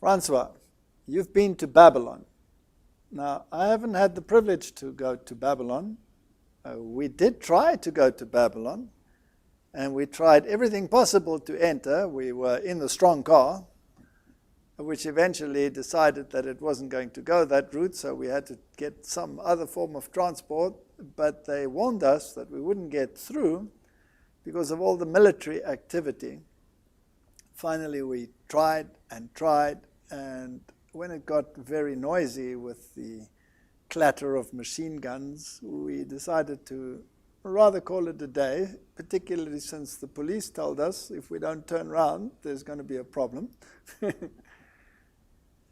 Francois, you've been to Babylon. Now, I haven't had the privilege to go to Babylon. We did try to go to Babylon, and we tried everything possible to enter. We were in the strong car, which eventually decided that it wasn't going to go that route, so we had to get some other form of transport. But they warned us that we wouldn't get through because of all the military activity. Finally, we tried, and when it got very noisy with the clatter of machine guns, we decided to rather call it a day, particularly since the police told us if we don't turn around, there's going to be a problem.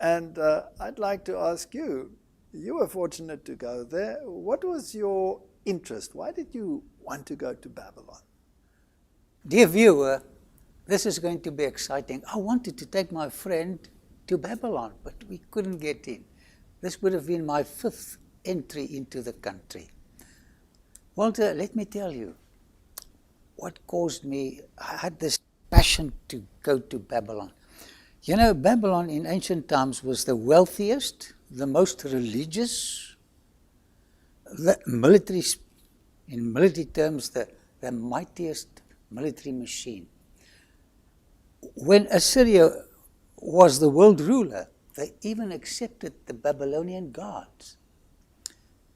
And I'd like to ask you, you were fortunate to go there. What was your interest? Why did you want to go to Babylon? Dear viewer, this is going to be exciting. I wanted to take my friend to Babylon, but we couldn't get in. This would have been my 5th entry into the country. Walter, let me tell you, what caused me, I had this passion to go to Babylon. You know, Babylon in ancient times was the wealthiest, the most religious, the military, in military terms, the mightiest military machine. When Assyria was the world ruler, they even accepted the Babylonian gods.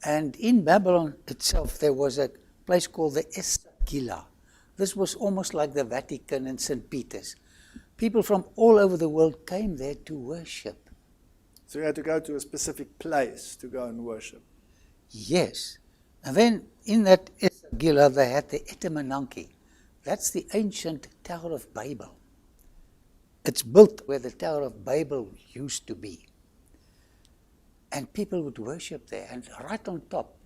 And in Babylon itself, there was a place called the Esagila. This was almost like the Vatican and St. Peter's. People from all over the world came there to worship. So you had to go to a specific place to go and worship? Yes. And then in that Esagila, they had the Etemenanki. That's the ancient Tower of Babel. It's built where the Tower of Babel used to be. And people would worship there. And right on top,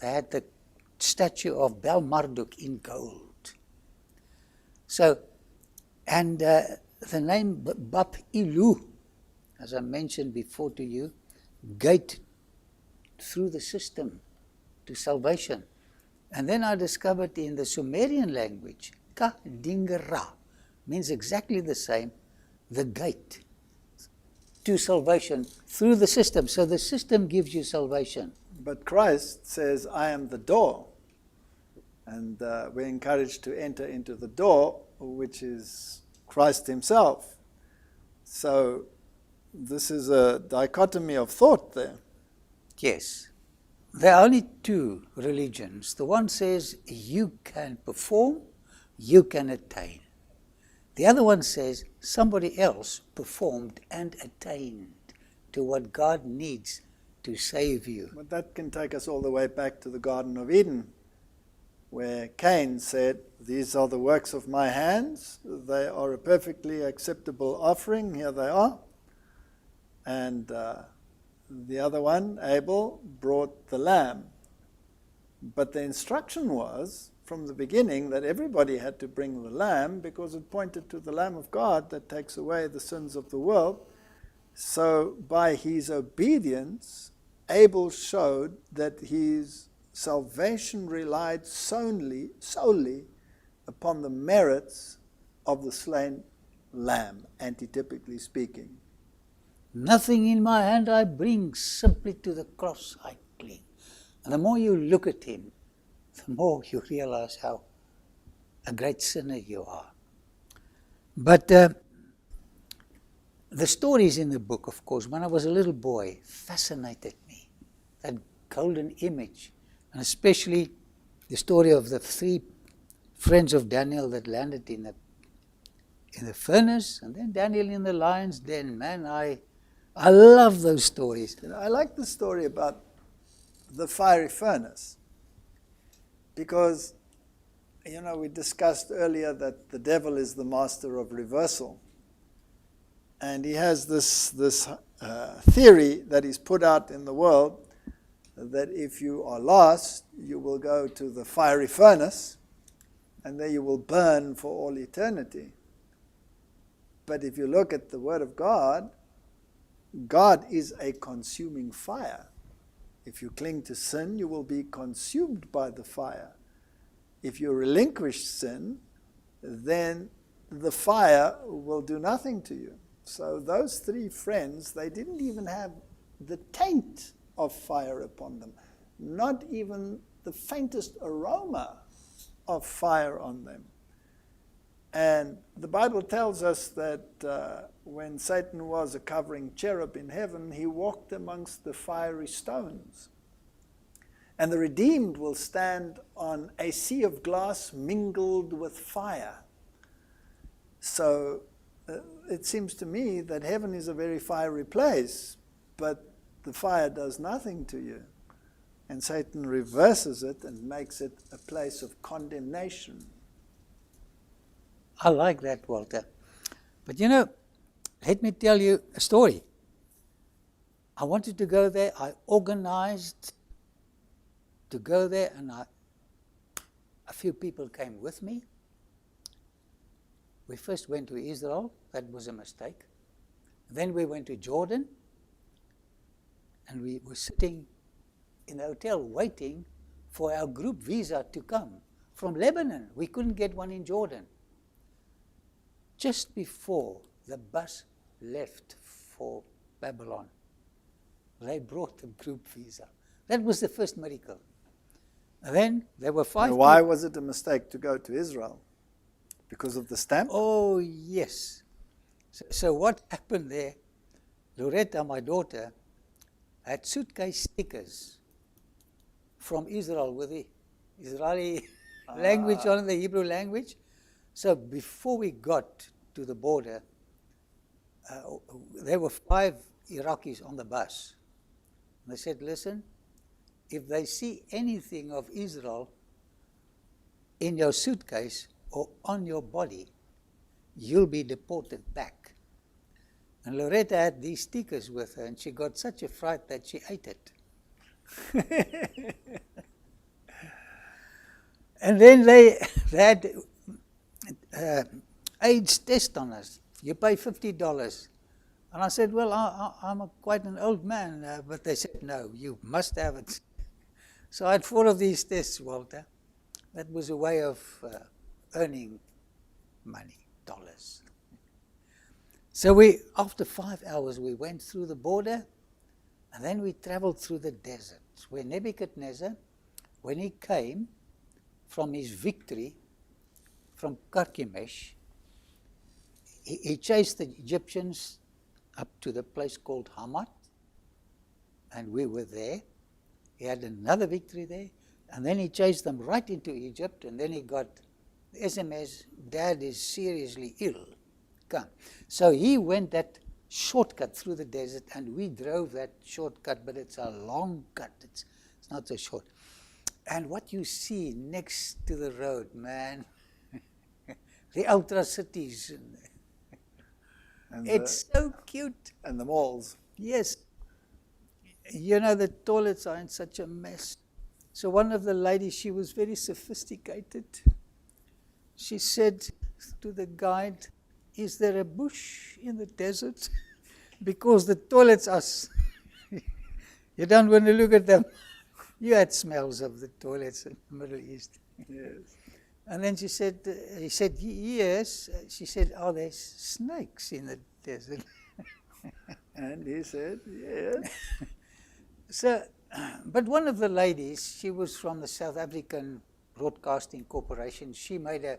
they had the statue of Bel Marduk in gold. So, and the name Bab Ilu, as I mentioned before to you, gate through the system to salvation. And then I discovered in the Sumerian language, Ka Dingera, means exactly the same, the gate to salvation through the system. So the system gives you salvation. But Christ says, I am the door. And we're encouraged to enter into the door, which is Christ himself. So this is a dichotomy of thought there. Yes. There are only 2 religions. The one says you can perform, you can attain. The other one says somebody else performed and attained to what God needs to save you. But that can take us all the way back to the Garden of Eden, where Cain said, these are the works of my hands. They are a perfectly acceptable offering. Here they are. And the other one, Abel, brought the lamb. But the instruction was, from the beginning, that everybody had to bring the lamb because it pointed to the Lamb of God that takes away the sins of the world. So by his obedience, Abel showed that his salvation relied solely upon the merits of the slain lamb, antitypically speaking. Nothing in my hand I bring, simply to the cross I cling. And the more you look at him, the more you realize how a great sinner you are. But the stories in the book, of course, when I was a little boy, fascinated me. That golden image, and especially the story of the 3 friends of Daniel that landed in the furnace, and then Daniel in the lion's den. Man, I love those stories. You know, I like the story about the fiery furnace. Because, you know, we discussed earlier that the devil is the master of reversal. And he has this theory that he's put out in the world that if you are lost, you will go to the fiery furnace, and there you will burn for all eternity. But if you look at the Word of God, God is a consuming fire. If you cling to sin, you will be consumed by the fire. If you relinquish sin, then the fire will do nothing to you. So those three friends, they didn't even have the taint of fire upon them, not even the faintest aroma of fire on them. And the Bible tells us that when Satan was a covering cherub in heaven, he walked amongst the fiery stones. And the redeemed will stand on a sea of glass mingled with fire. So it seems to me that heaven is a very fiery place, but the fire does nothing to you. And Satan reverses it and makes it a place of condemnation. I like that, Walter. But you know, let me tell you a story. I wanted to go there. I organized to go there, and a few people came with me. We first went to Israel. That was a mistake. Then we went to Jordan, and we were sitting in the hotel waiting for our group visa to come from Lebanon. We couldn't get one in Jordan. Just before the bus left for Babylon, they brought the group visa. That was the first miracle. And then there were 5 Now, why people. was it a mistake to go to Israel? Because of the stamp? Oh, yes. So what happened there, Loretta, my daughter, had suitcase stickers from Israel with the Israeli language on it, the Hebrew language. So before we got to the border, there were 5 Iraqis on the bus. And they said, listen, if they see anything of Israel in your suitcase or on your body, you'll be deported back. And Loretta had these stickers with her, and she got such a fright that she ate it. And then they had AIDS test on us. You pay $50. And I said, well, I'm quite an old man. But they said, no, you must have it. So I had 4 of these tests, Walter. That was a way of earning money, dollars. So after 5 hours, we went through the border, and then we traveled through the desert, where Nebuchadnezzar, when he came from his victory from Carchemish, he chased the Egyptians up to the place called Hamat, and we were there. He had another victory there, and then he chased them right into Egypt, and then he got the SMS, Dad is seriously ill. Come. So he went that shortcut through the desert, and we drove that shortcut, but it's a long cut. It's not so short. And what you see next to the road, man, the ultra cities. It's so cute. And the malls. Yes. You know, the toilets are in such a mess. So one of the ladies, she was very sophisticated. She said to the guide, is there a bush in the desert? Because the toilets are... You don't want to look at them. You had smells of the toilets in the Middle East. Yes. And then he said, yes. She said, are there snakes in the desert? And he said, yes. So, but one of the ladies, she was from the South African Broadcasting Corporation. She made a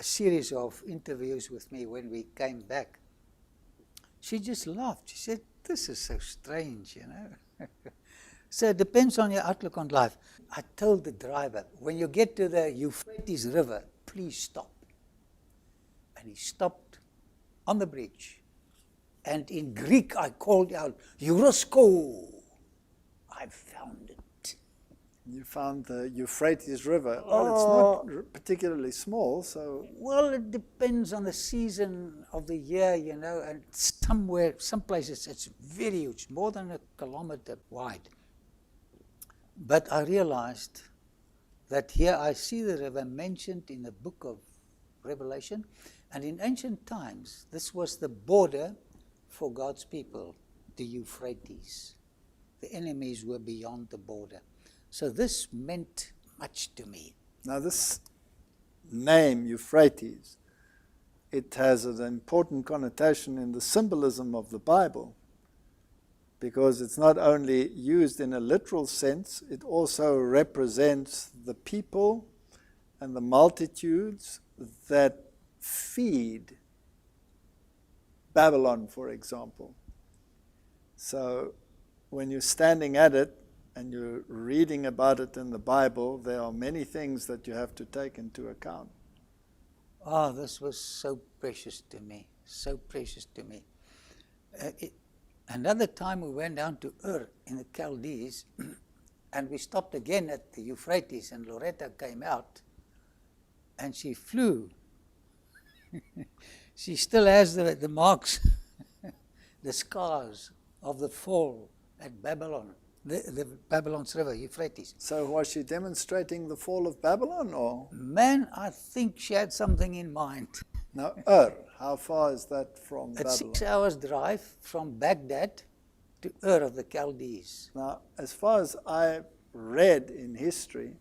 series of interviews with me when we came back. She just laughed. She said, this is so strange, you know. So it depends on your outlook on life. I told the driver, when you get to the Euphrates River, please stop. And he stopped on the bridge. And in Greek, I called out, Eurosko! I found it. You found the Euphrates River. Well, it's not particularly small, so... Well, it depends on the season of the year, you know, and some places it's very huge, more than 1 kilometer wide. But I realized that here I see the river mentioned in the book of Revelation, and in ancient times, this was the border for God's people, the Euphrates. The enemies were beyond the border. So this meant much to me. Now this name, Euphrates, it has an important connotation in the symbolism of the Bible, because it's not only used in a literal sense, it also represents the people and the multitudes that feed Babylon, for example. So when you're standing at it and you're reading about it in the Bible, there are many things that you have to take into account. Oh, this was so precious to me, so precious to me. Another time we went down to Ur in the Chaldees, and we stopped again at the Euphrates, and Loretta came out, and she flew. She still has the marks, the scars of the fall at Babylon, the Babylon's river, Euphrates. So was she demonstrating the fall of Babylon, or? Man, I think she had something in mind. Now, Ur, how far is that from Babylon? It's 6 hours drive from Baghdad to Ur of the Chaldees. Now, as far as I read in history,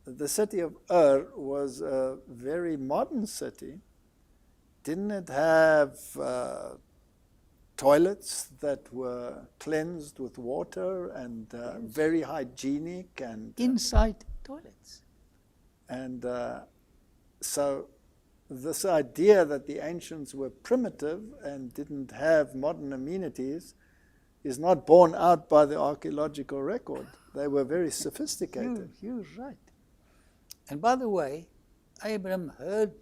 the city of Ur was a very modern city. Didn't it have toilets that were cleansed with water and very hygienic? And inside toilets. And so this idea that the ancients were primitive and didn't have modern amenities is not borne out by the archaeological record. They were very sophisticated. You're right. And by the way, Abram heard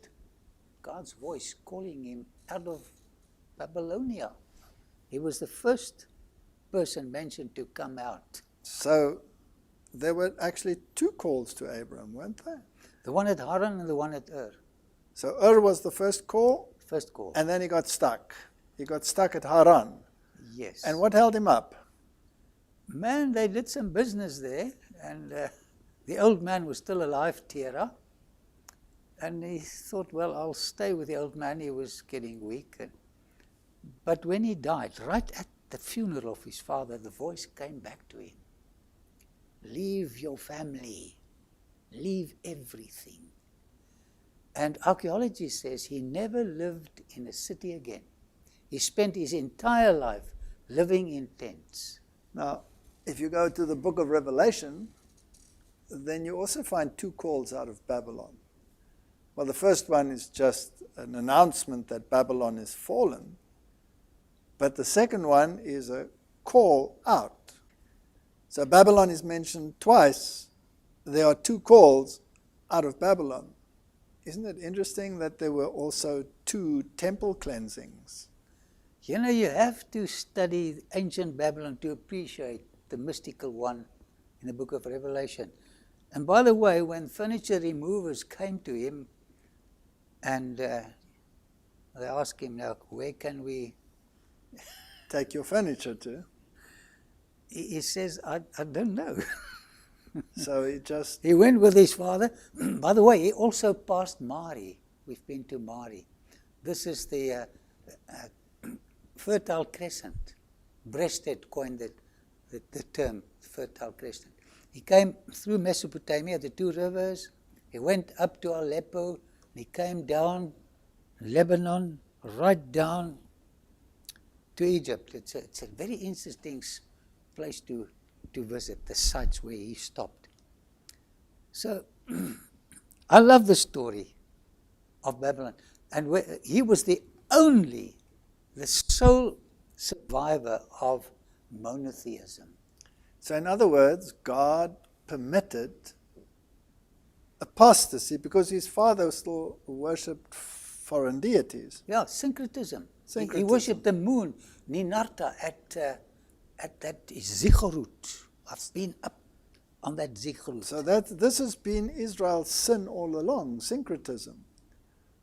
God's voice calling him out of Babylonia. He was the first person mentioned to come out. So there were actually two calls to Abram, weren't there? The one at Haran and the one at Ur. So Ur was the first call. First call. And then he got stuck. He got stuck at Haran. Yes. And what held him up? Man, they did some business there, and the old man was still alive, Terah. And he thought, well, I'll stay with the old man. He was getting weak. But when he died, right at the funeral of his father, the voice came back to him. Leave your family. Leave everything. And archaeology says he never lived in a city again. He spent his entire life living in tents. Now, if you go to the book of Revelation, then you also find two calls out of Babylon. Well, the first one is just an announcement that Babylon is fallen. But the second one is a call out. So Babylon is mentioned twice. There are two calls out of Babylon. Isn't it interesting that there were also two temple cleansings? You know, you have to study ancient Babylon to appreciate the mystical one in the book of Revelation. And by the way, when furniture removers came to him and they asked him, now, where can we take your furniture to? He says, I don't know. So he went with his father. By the way, he also passed Mari. We've been to Mari. This is the Fertile Crescent. Breasted coined the term Fertile Crescent. He came through Mesopotamia, the two rivers. He went up to Aleppo. He came down Lebanon, right down to Egypt. It's a very interesting place to visit, the sites where he stopped. So I love the story of Babylon. And he was the sole survivor of monotheism. So in other words, God permitted apostasy because his father still worshipped foreign deities. Yeah, syncretism. He worshipped the moon, Ninarta, at that Zigurut. I've been up on that Zigurut. So this has been Israel's sin all along, syncretism.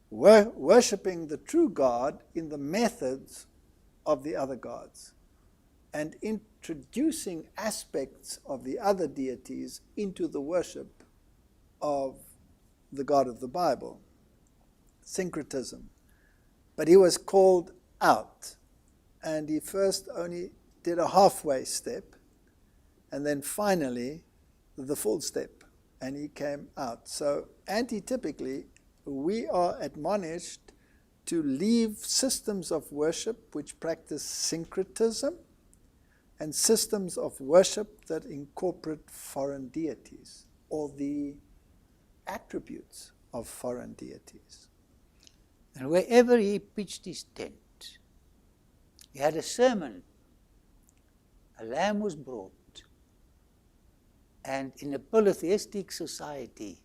Worshipping the true God in the methods of the other gods and introducing aspects of the other deities into the worship of the God of the Bible. Syncretism. But he was called out, and he first only did a halfway step, and then finally the full step, and he came out. So antitypically, we are admonished to leave systems of worship which practice syncretism and systems of worship that incorporate foreign deities or the attributes of foreign deities. And wherever he pitched his tent, he had a sermon. A lamb was brought. And in a polytheistic society,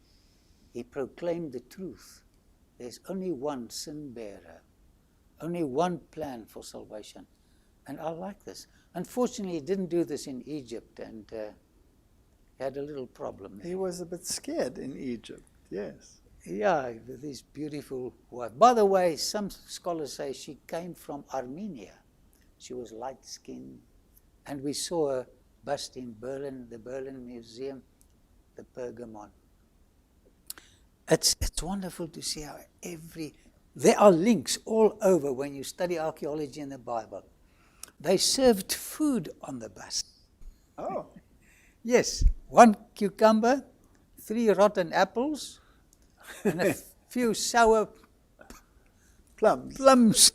he proclaimed the truth. There's only one sin bearer, only one plan for salvation. And I like this. Unfortunately, he didn't do this in Egypt, and he had a little problem there. He was a bit scared in Egypt, yes. Yeah, with his beautiful wife. By the way, some scholars say she came from Armenia. She was light-skinned. And we saw a bust in Berlin, the Berlin Museum, the Pergamon. It's wonderful to see how there are links all over when you study archaeology in the Bible. They served food on the bust. Oh. Yes, 1 cucumber, 3 rotten apples, and a few sour plums.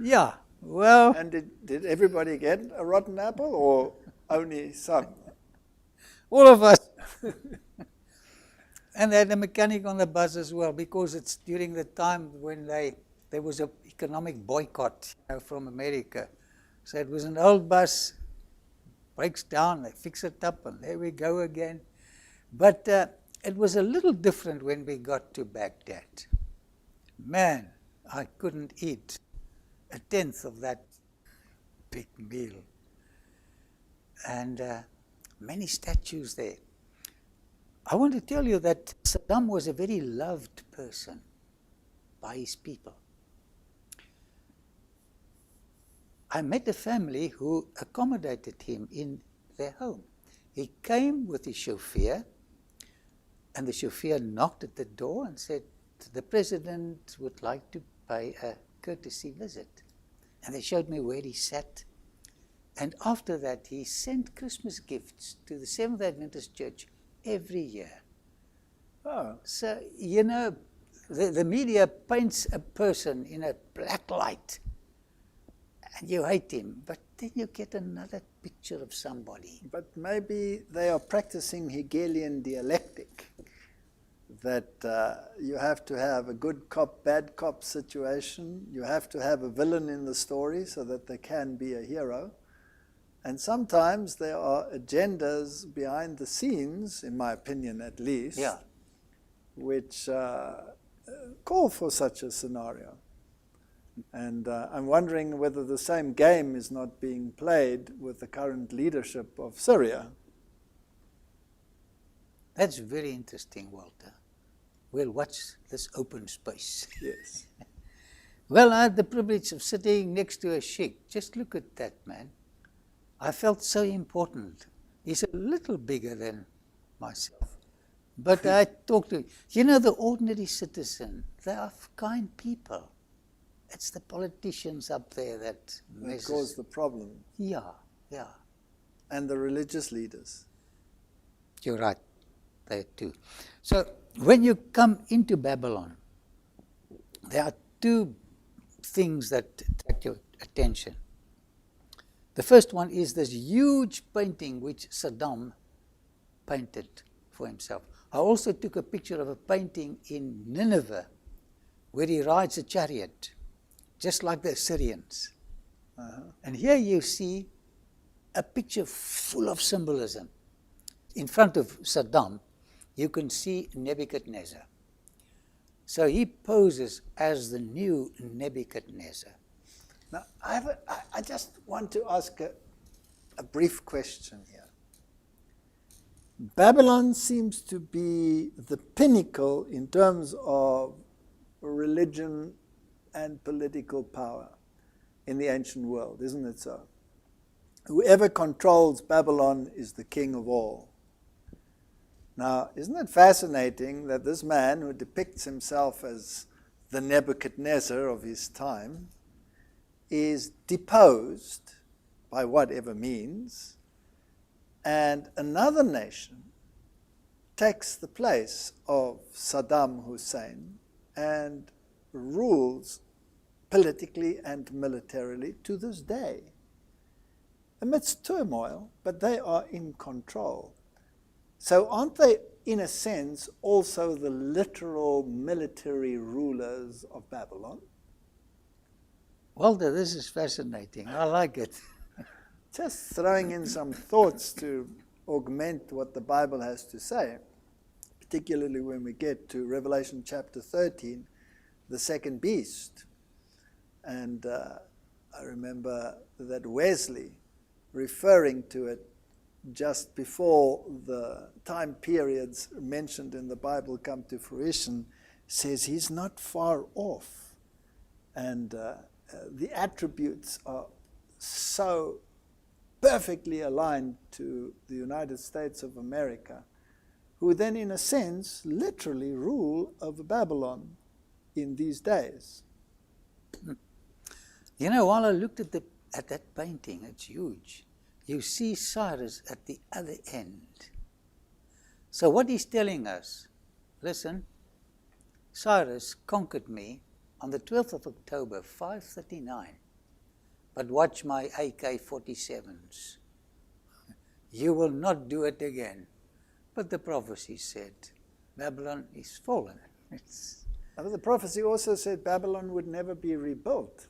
Yeah, well. And did everybody get a rotten apple or only some? All of us. And they had a mechanic on the bus as well, because it's during the time when there was an economic boycott from America. So it was an old bus, breaks down, they fix it up, and there we go again. But it was a little different when we got to Baghdad. Man, I couldn't eat a tenth of that big meal. And many statues there. I want to tell you that Saddam was a very loved person by his people. I met a family who accommodated him in their home. He came with his chauffeur, and the chauffeur knocked at the door and said, the president would like to pay a courtesy visit. And they showed me where he sat. And after that, he sent Christmas gifts to the Seventh Adventist Church every year. Oh. So, you know, the media paints a person in a black light and you hate him, but then you get another picture of somebody. But maybe they are practicing Hegelian dialectic, that you have to have a good cop, bad cop situation. You have to have a villain in the story so that there can be a hero. And sometimes there are agendas behind the scenes, in my opinion at least, which call for such a scenario. And I'm wondering whether the same game is not being played with the current leadership of Syria. That's very interesting, Walter. We'll watch this open space. Yes. Well, I had the privilege of sitting next to a sheikh. Just look at that man. I felt so important. He's a little bigger than myself. But I talked to him. You know, the ordinary citizen, they are kind people. It's the politicians up there that cause the problem. Yeah, yeah. And the religious leaders. You're right, there too. So when you come into Babylon, there are 2 things that attract your attention. The first one is this huge painting which Saddam painted for himself. I also took a picture of a painting in Nineveh where he rides a chariot, just like the Assyrians. And here you see a picture full of symbolism. In front of Saddam, you can see Nebuchadnezzar. So he poses as the new Nebuchadnezzar. Now, I just want to ask a brief question here. Babylon seems to be the pinnacle in terms of religion and political power in the ancient world, isn't it so? Whoever controls Babylon is the king of all. Now, isn't it fascinating that this man who depicts himself as the Nebuchadnezzar of his time is deposed by whatever means, and another nation takes the place of Saddam Hussein and rules politically and militarily to this day. Amidst turmoil, but they are in control. So aren't they, in a sense, also the literal military rulers of Babylon? Walter, this is fascinating. I like it. Just throwing in some thoughts to augment what the Bible has to say, particularly when we get to Revelation chapter 13, the second beast. And I remember that Wesley, referring to it just before the time periods mentioned in the Bible come to fruition, says he's not far off. And the attributes are so perfectly aligned to the United States of America, who then, in a sense, literally rule over Babylon in these days. You know, while I looked at that painting, it's huge. You see Cyrus at the other end. So what he's telling us, listen, Cyrus conquered me on the 12th of October, 539. But watch my AK-47s. You will not do it again. But the prophecy said, Babylon is fallen. But the prophecy also said Babylon would never be rebuilt,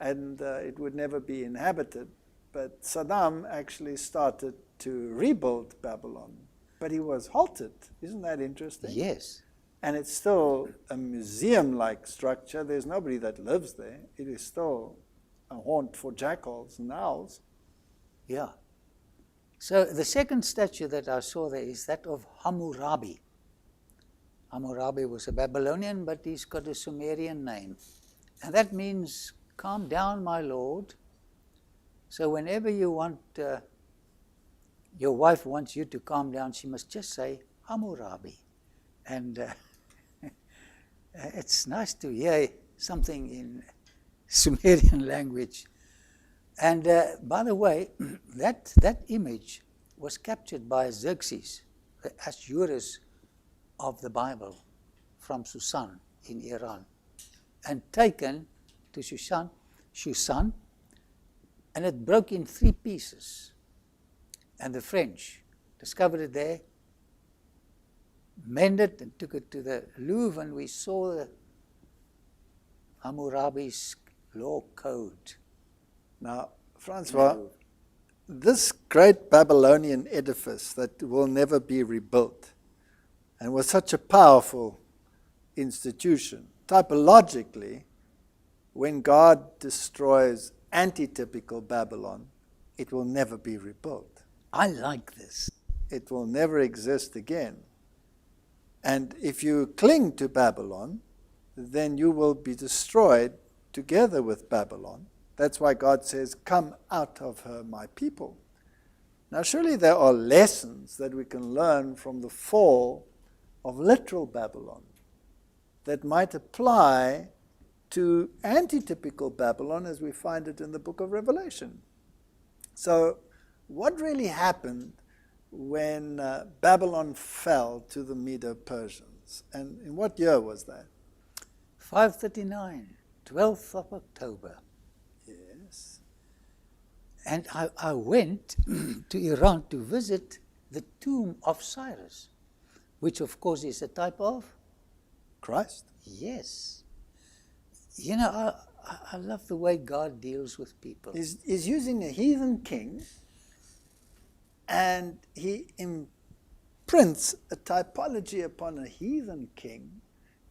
and it would never be inhabited. But Saddam actually started to rebuild Babylon, but he was halted. Isn't that interesting? Yes. And it's still a museum-like structure. There's nobody that lives there. It is still a haunt for jackals and owls. Yeah. So the second statue that I saw there is that of Hammurabi. Hammurabi was a Babylonian, but he's got a Sumerian name. And that means, calm down, my lord. So whenever you want, your wife wants you to calm down, she must just say, Hammurabi. And it's nice to hear something in Sumerian language. And by the way, that image was captured by Xerxes, the Ahasuerus of the Bible, from Susan in Iran, and taken to Shushan, and it broke in 3 pieces. And the French discovered it there, mended and took it to the Louvre, and we saw the Hammurabi's law code. Now, Francois, this great Babylonian edifice that will never be rebuilt and was such a powerful institution, typologically, when God destroys antitypical Babylon, it will never be rebuilt. I like this. It will never exist again. And if you cling to Babylon, then you will be destroyed together with Babylon. That's why God says, come out of her, my people. Now, surely there are lessons that we can learn from the fall of literal Babylon that might apply to antitypical Babylon as we find it in the book of Revelation. So, what really happened when Babylon fell to the Medo-Persians? And in what year was that? 539, 12th of October. Yes. And I went to Iran to visit the tomb of Cyrus, which of course is a type of Christ. Yes. You know, I love the way God deals with people. He's using a heathen king, and he imprints a typology upon a heathen king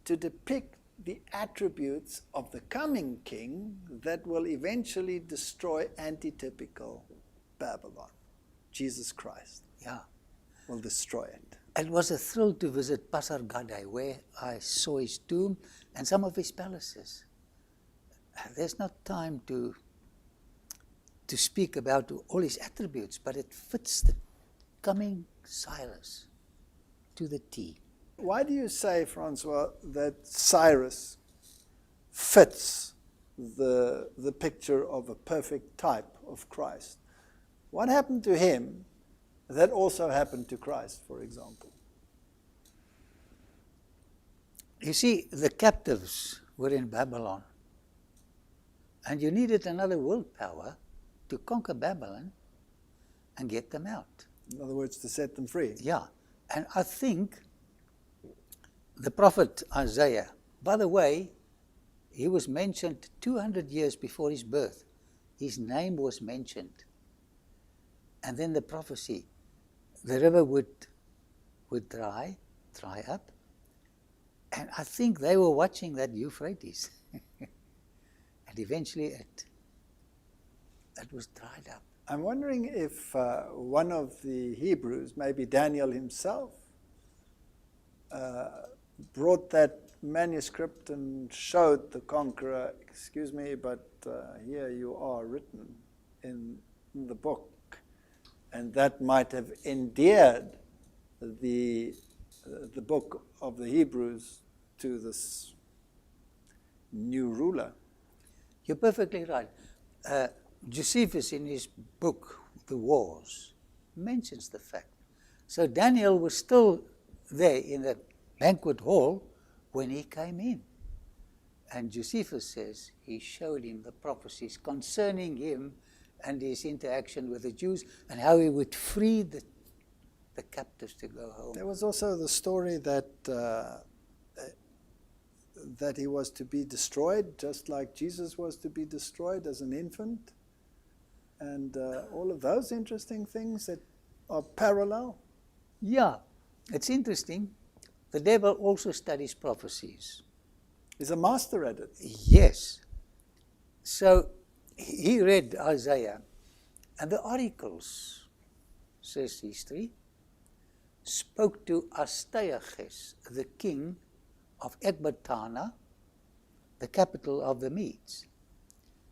to depict the attributes of the coming king that will eventually destroy antitypical Babylon. Jesus Christ. Yeah. Will destroy it. It was a thrill to visit Pasargadae, where I saw his tomb and some of his palaces. There's not time to speak about all his attributes, but it fits the coming Cyrus to the T. Why do you say, Francois, that Cyrus fits the picture of a perfect type of Christ? What happened to him that also happened to Christ, for example? You see, the captives were in Babylon. And you needed another world power to conquer Babylon and get them out. In other words, to set them free. Yeah. And I think the prophet Isaiah, by the way, he was mentioned 200 years before his birth. His name was mentioned. And then the prophecy, the river would dry up. And I think they were watching that Euphrates. And eventually it was dried up. I'm wondering if one of the Hebrews, maybe Daniel himself, brought that manuscript and showed the conqueror, excuse me, but here you are written in the book. And that might have endeared the book of the Hebrews to this new ruler. You're perfectly right. Josephus, in his book, The Wars, mentions the fact. So Daniel was still there in the banquet hall when he came in. And Josephus says he showed him the prophecies concerning him and his interaction with the Jews and how he would free the captives to go home. There was also the story that he was to be destroyed, just like Jesus was to be destroyed as an infant. And all of those interesting things that are parallel. Yeah, it's interesting. The devil also studies prophecies. He's a master at it. Yes. So he read Isaiah, and the oracles, says history, spoke to Astyages, the king of Ecbatana, the capital of the Medes.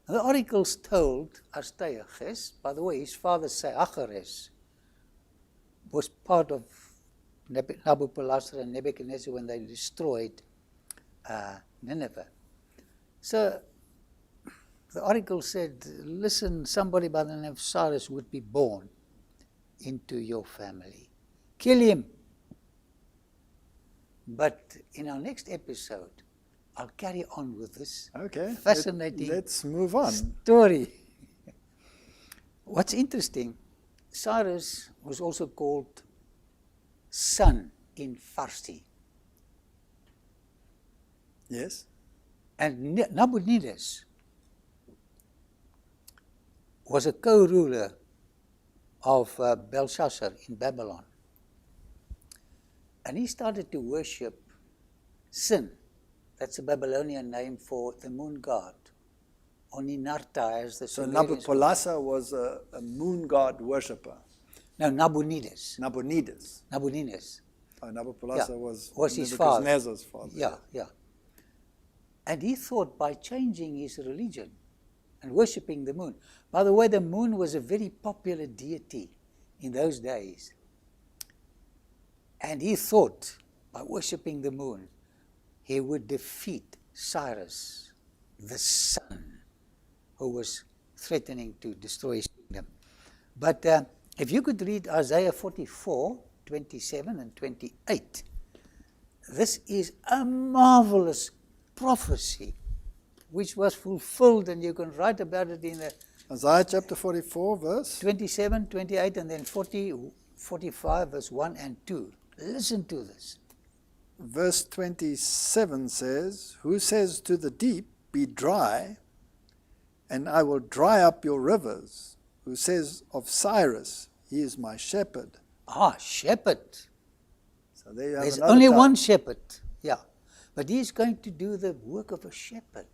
And the oracles told Astyages, by the way, his father Sennacherib was part of Nabopolassar and Nebuchadnezzar when they destroyed Nineveh. So the oracle said, listen, somebody by the name of Cyrus would be born into your family. Kill him. But in our next episode, I'll carry on with this fascinating let's move on. Story. What's interesting, Cyrus was also called sun in Farsi. Yes. And Nabonidus was a co-ruler of Belshazzar in Babylon. And he started to worship Sin. That's a Babylonian name for the moon god. Or Ninarta, as the So Sumerians Nabopolassar was a moon god worshipper. No, Nabonidus. Nabonidus. Nabonidus. Oh, Nabopolassar was his father. Nebuchadnezzar's father. Yeah. And he thought by changing his religion and worshipping the moon. By the way, the moon was a very popular deity in those days. And he thought by worshipping the moon, he would defeat Cyrus, the sun, who was threatening to destroy his kingdom. But if you could read Isaiah 44, 27 and 28, this is a marvelous prophecy which was fulfilled, and you can write about it in the Isaiah chapter 44, verse 27, 28, and then 40, 45, verse 1 and 2. Listen to this. Verse 27 says, who says to the deep, be dry, and I will dry up your rivers? Who says of Cyrus, he is my shepherd. Shepherd. So there you have There's another only type. one shepherd, yeah. But he's going to do the work of a shepherd.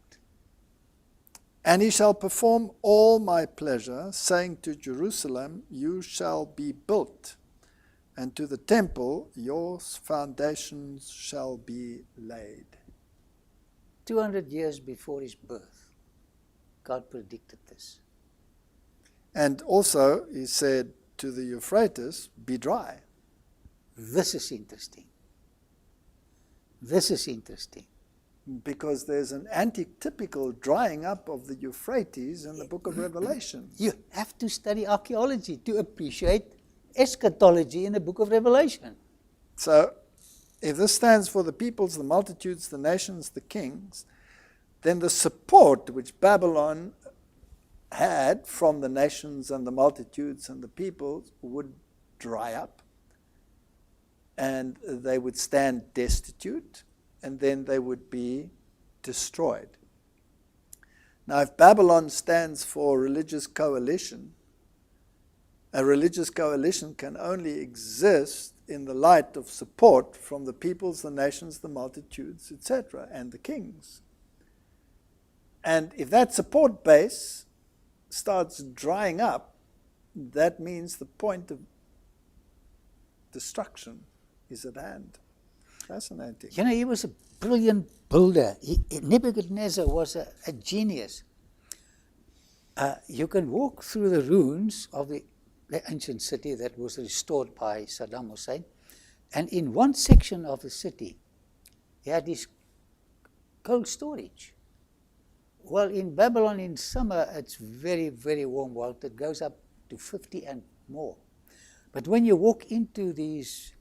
And he shall perform all my pleasure, saying to Jerusalem, you shall be built, and to the temple your foundations shall be laid. 200 years before his birth, God predicted this. And also he said to the Euphrates, be dry. This is interesting. This is interesting. Because there's an antitypical drying up of the Euphrates in the book of Revelation. You have to study archaeology to appreciate eschatology in the book of Revelation. So if this stands for the peoples, the multitudes, the nations, the kings, then the support which Babylon had from the nations and the multitudes and the peoples would dry up, and they would stand destitute, and then they would be destroyed. Now, if Babylon stands for religious coalition, a religious coalition can only exist in the light of support from the peoples, the nations, the multitudes, etc., and the kings. And if that support base starts drying up, that means the point of destruction is at hand. Fascinating. You know, he was a brilliant builder. Nebuchadnezzar was a genius. You can walk through the ruins of the ancient city that was restored by Saddam Hussein, and in one section of the city, he had this cold storage. Well, in Babylon in summer, it's very, very warm. Well, it goes up to 50 and more. But when you walk into these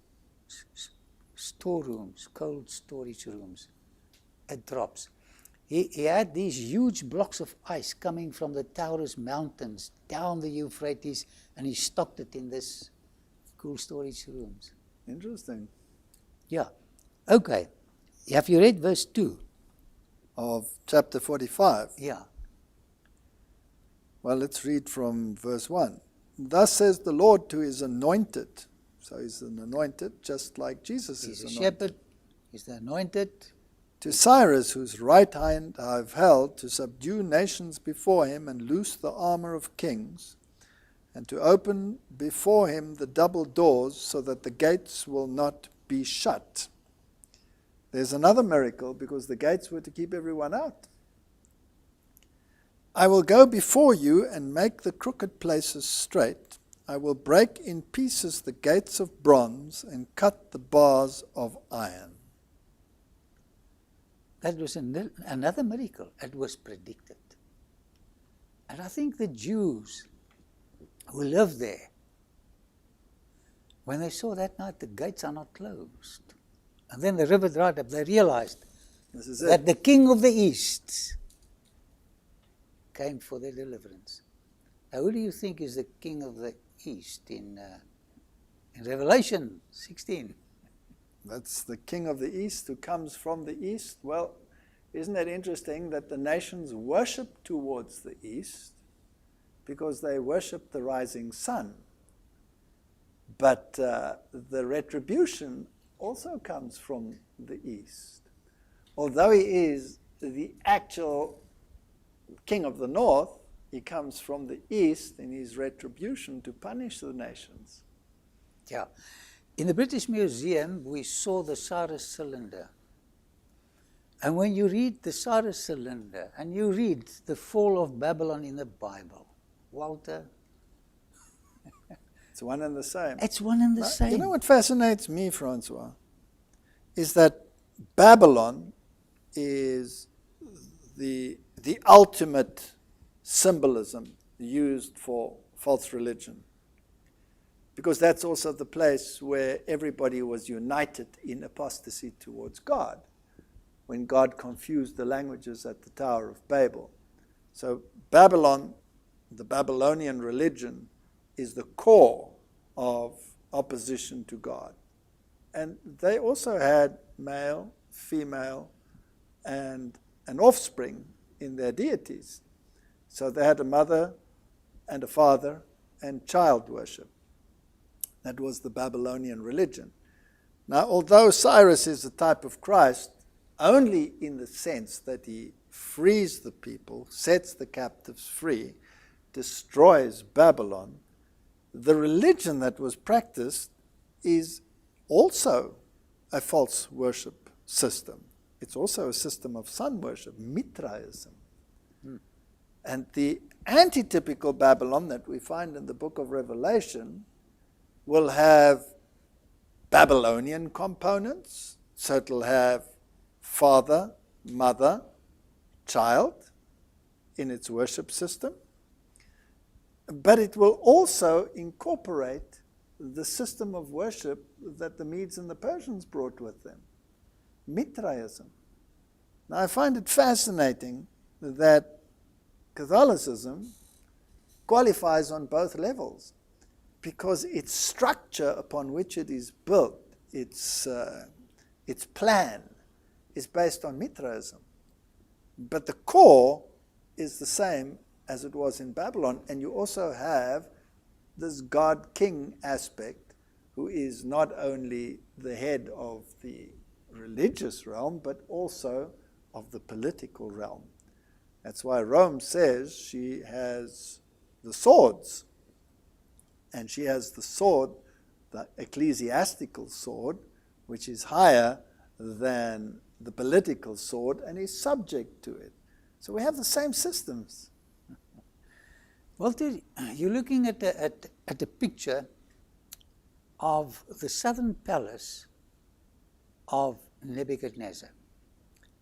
storerooms, cold storage rooms, it drops. He had these huge blocks of ice coming from the Taurus Mountains down the Euphrates, and he stocked it in this cool storage rooms. Interesting. Yeah. Okay. Have you read verse 2? Of chapter 45. Yeah. Well, let's read from verse 1. Thus says the Lord to his anointed. So he's an anointed, just like Jesus is anointed. He's a shepherd. He's the anointed. To Cyrus, whose right hand I have held, to subdue nations before him and loose the armor of kings, and to open before him the double doors, so that the gates will not be shut. There's another miracle, because the gates were to keep everyone out. I will go before you and make the crooked places straight. I will break in pieces the gates of bronze and cut the bars of iron. That was another miracle. It was predicted. And I think the Jews who lived there, when they saw that night the gates are not closed, and then the river dried up, they realized that the king of the east came for their deliverance. Now, who do you think is the king of the east in Revelation 16? That's the king of the east who comes from the east. Well, isn't it interesting that the nations worship towards the east because they worship the rising sun? But the retribution also comes from the east. Although he is the actual king of the north, he comes from the east in his retribution to punish the nations. Yeah. In the British Museum, we saw the Cyrus cylinder. And when you read the Cyrus cylinder and you read the fall of Babylon in the Bible, Walter, it's one and the same. It's one and the same. You know what fascinates me, Francois, is that Babylon is the ultimate symbolism used for false religion. Because that's also the place where everybody was united in apostasy towards God, when God confused the languages at the Tower of Babel. So Babylon, the Babylonian religion, is the core of opposition to God. And they also had male, female, and an offspring in their deities. So they had a mother and a father and child worship. That was the Babylonian religion. Now, although Cyrus is a type of Christ, only in the sense that he frees the people, sets the captives free, destroys Babylon, the religion that was practiced is also a false worship system. It's also a system of sun worship, Mithraism. And the antitypical Babylon that we find in the book of Revelation will have Babylonian components. So it'll have father, mother, child in its worship system. But it will also incorporate the system of worship that the Medes and the Persians brought with them, Mithraism. Now, I find it fascinating that Catholicism qualifies on both levels because its structure upon which it is built, its plan, is based on Mithraism. But the core is the same as it was in Babylon, and you also have this God-king aspect, who is not only the head of the religious realm, but also of the political realm. That's why Rome says she has the swords, and she has the sword, the ecclesiastical sword, which is higher than the political sword and is subject to it. So we have the same systems. Well, you're looking at a picture of the southern palace of Nebuchadnezzar.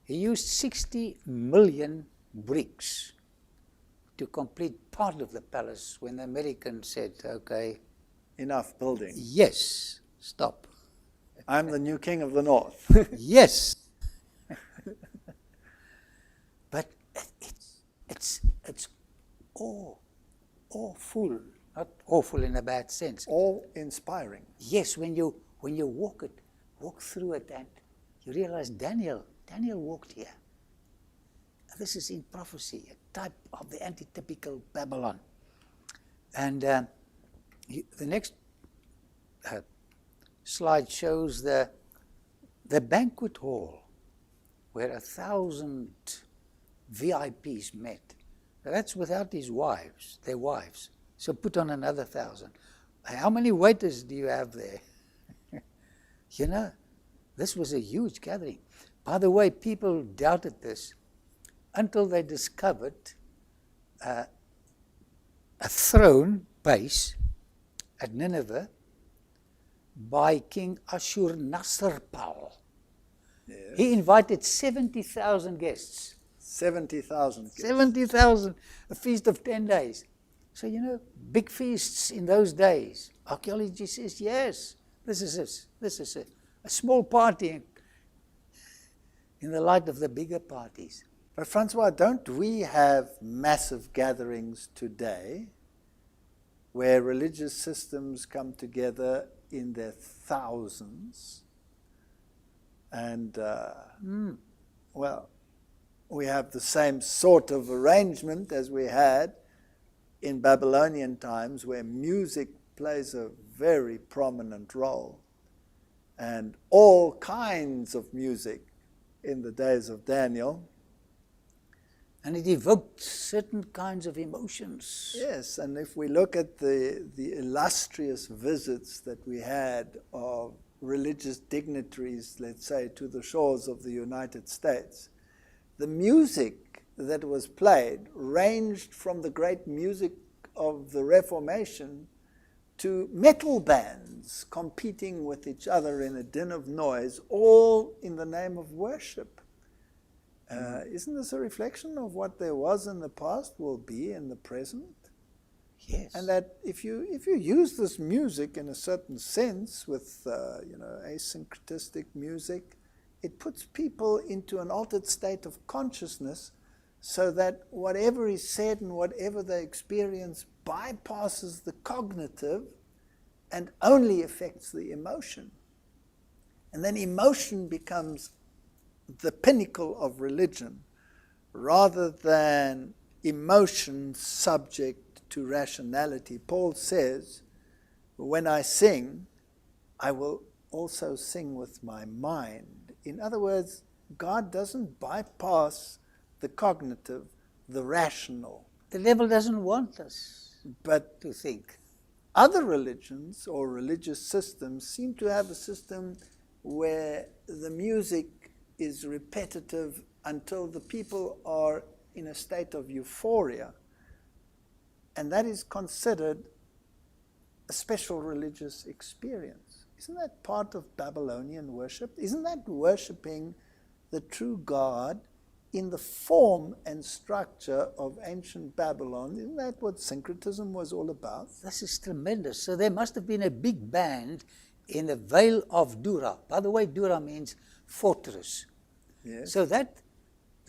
He used 60 million bricks to complete part of the palace when the Americans said, okay, enough building. Yes, stop. I'm the new king of the north. Yes. But it's awful, not awful in a bad sense. Awe-inspiring. Yes, when you walk through it, and you realize Daniel walked here. This is in prophecy, a type of the antitypical Babylon. And the next slide shows the banquet hall where 1,000 VIPs met. Now, that's without their wives. So put on another 1,000. How many waiters do you have there? You know, this was a huge gathering. By the way, people doubted this until they discovered a throne base at Nineveh by King Ashur-nasir-pal. Yes. He invited 70,000 guests. 70,000 guests. 70,000, a feast of 10 days. So, you know, big feasts in those days. Archaeology says, yes, this is a small party in the light of the bigger parties. But Francois, don't we have massive gatherings today where religious systems come together in their thousands? And, well, we have the same sort of arrangement as we had in Babylonian times, where music plays a very prominent role, and all kinds of music in the days of Daniel. And it evoked certain kinds of emotions. Yes, and if we look at the illustrious visits that we had of religious dignitaries, let's say, to the shores of the United States, the music that was played ranged from the great music of the Reformation to metal bands competing with each other in a din of noise, all in the name of worship. Isn't this a reflection of what there was in the past will be in the present? Yes. And that if you use this music in a certain sense with asyncretistic music, it puts people into an altered state of consciousness, so that whatever is said and whatever they experience bypasses the cognitive and only affects the emotion. And then emotion becomes the pinnacle of religion, rather than emotion subject to rationality. Paul says, when I sing, I will also sing with my mind. In other words, God doesn't bypass the cognitive, the rational. The devil doesn't want us But to think. other religions or religious systems seem to have a system where the music is repetitive until the people are in a state of euphoria. And that is considered a special religious experience. Isn't that part of Babylonian worship? Isn't that worshipping the true God in the form and structure of ancient Babylon? Isn't that what syncretism was all about? This is tremendous. So there must have been a big band in the Vale of Dura. By the way, Dura means fortress. Yes. So that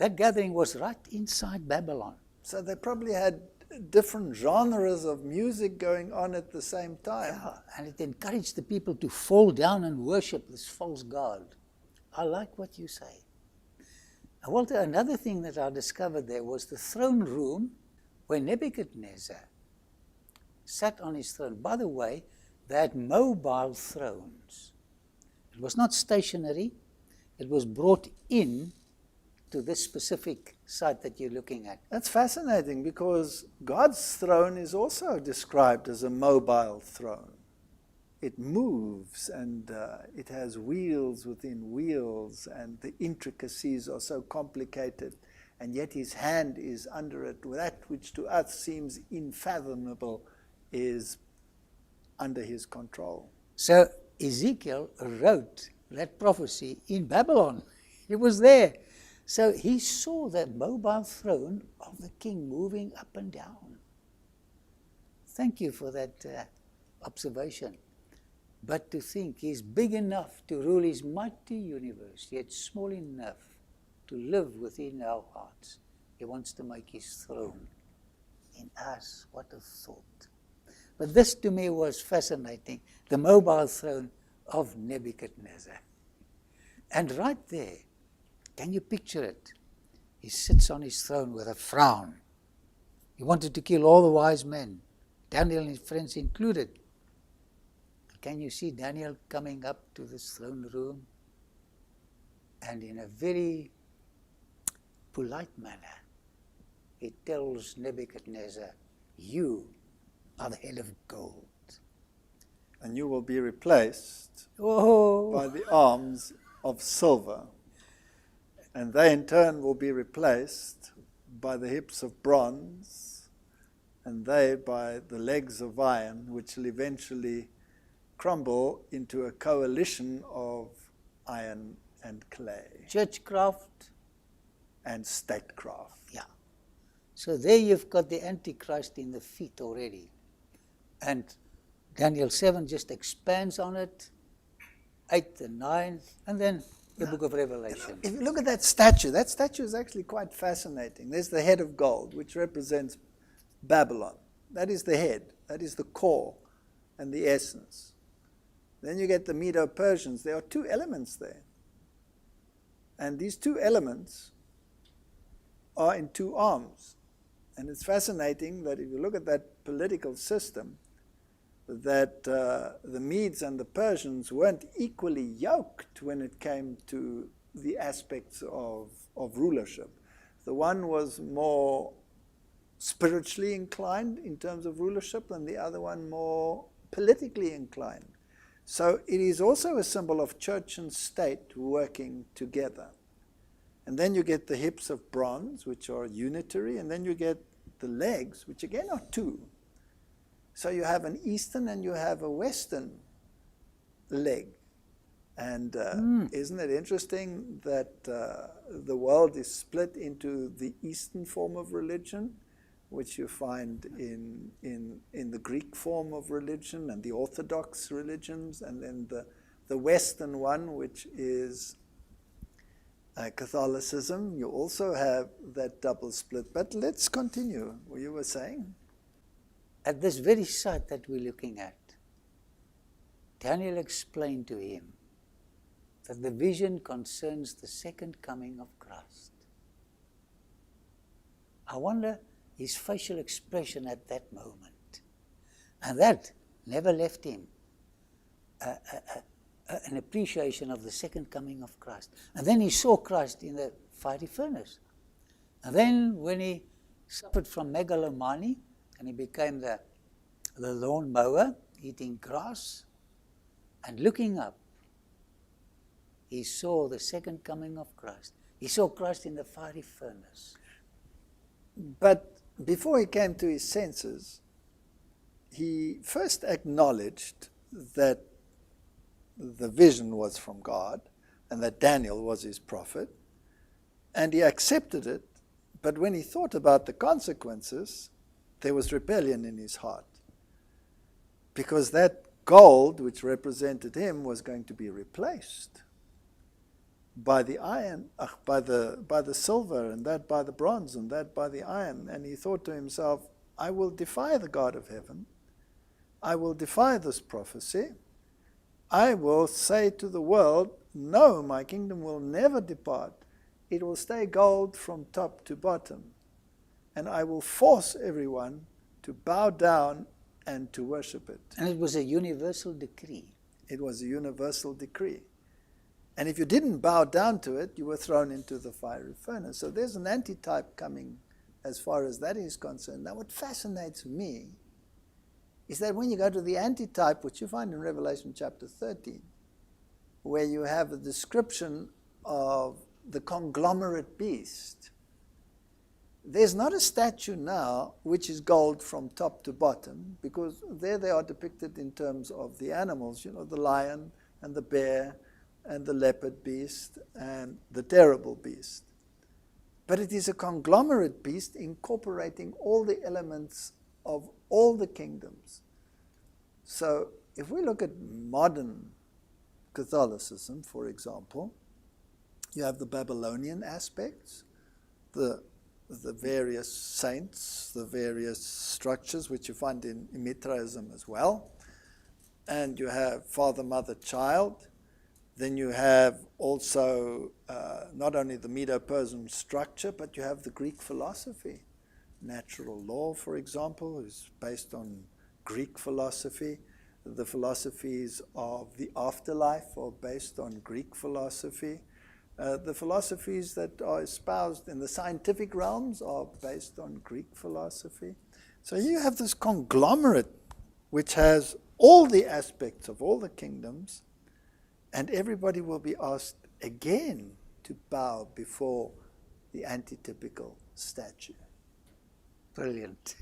That gathering was right inside Babylon. So they probably had different genres of music going on at the same time. Yeah, and it encouraged the people to fall down and worship this false god. I like what you say. Now, Walter, another thing that I discovered there was the throne room where Nebuchadnezzar sat on his throne. By the way, they had mobile thrones. It was not stationary. It was brought in to this specific site that you're looking at. That's fascinating because God's throne is also described as a mobile throne. It moves and it has wheels within wheels, and the intricacies are so complicated, and yet his hand is under it. That which to us seems unfathomable is under his control. So Ezekiel wrote that prophecy in Babylon. It was there. So he saw that mobile throne of the king moving up and down. Thank you for that observation. But to think he's big enough to rule his mighty universe, yet small enough to live within our hearts. He wants to make his throne in us. What a thought. But this to me was fascinating, the mobile throne of Nebuchadnezzar. And right there, can you picture it? He sits on his throne with a frown. He wanted to kill all the wise men, Daniel and his friends included. Can you see Daniel coming up to this throne room? And in a very polite manner, he tells Nebuchadnezzar, you are the head of gold. And you will be replaced by the arms of silver. And they in turn will be replaced by the hips of bronze, and they by the legs of iron, which will eventually crumble into a coalition of iron and clay. Churchcraft. And statecraft. Yeah. So there you've got the Antichrist in the feet already. And Daniel 7 just expands on it, 8 and 9, and then the book of Revelation. If you look at that statue is actually quite fascinating. There's the head of gold, which represents Babylon. That is the head. That is the core and the essence. Then you get the Medo-Persians. There are two elements there. And these two elements are in two arms. And it's fascinating that if you look at that political system, that the Medes and the Persians weren't equally yoked when it came to the aspects of rulership. The one was more spiritually inclined in terms of rulership, and the other one more politically inclined. So it is also a symbol of church and state working together. And then you get the hips of bronze, which are unitary, and then you get the legs, which again are two. So you have an eastern and you have a western leg. And isn't it interesting that the world is split into the eastern form of religion, which you find in the Greek form of religion and the Orthodox religions, and then the western one, which is Catholicism. You also have that double split. But let's continue what you were saying. At this very site that we're looking at, Daniel explained to him that the vision concerns the second coming of Christ. I wonder his facial expression at that moment. And that never left him an appreciation of the second coming of Christ. And then he saw Christ in the fiery furnace. And then when he suffered from megalomania, and he became the lawn mower, eating grass, and looking up, he saw the second coming of Christ. He saw Christ in the fiery furnace. But before he came to his senses, he first acknowledged that the vision was from God and that Daniel was his prophet, and he accepted it. But when he thought about the consequences, there was rebellion in his heart, because that gold, which represented him, was going to be replaced by the iron, by the silver, and that by the bronze, and that by the iron. And he thought to himself, I will defy the God of heaven. I will defy this prophecy. I will say to the world, no, my kingdom will never depart. It will stay gold from top to bottom. And I will force everyone to bow down and to worship it. And it was a universal decree. It was a universal decree. And if you didn't bow down to it, you were thrown into the fiery furnace. So there's an antitype coming as far as that is concerned. Now what fascinates me is that when you go to the antitype, which you find in Revelation chapter 13, where you have a description of the conglomerate beast, there's not a statue now which is gold from top to bottom, because there they are depicted in terms of the animals, the lion and the bear and the leopard beast and the terrible beast. But it is a conglomerate beast incorporating all the elements of all the kingdoms. So if we look at modern Catholicism, for example, you have the Babylonian aspects, the various saints, the various structures, which you find in Mithraism as well. And you have father, mother, child. Then you have also not only the Medo-Persian structure, but you have the Greek philosophy. Natural law, for example, is based on Greek philosophy. The philosophies of the afterlife are based on Greek philosophy. The philosophies that are espoused in the scientific realms are based on Greek philosophy. So you have this conglomerate which has all the aspects of all the kingdoms, and everybody will be asked again to bow before the antitypical statue. Brilliant.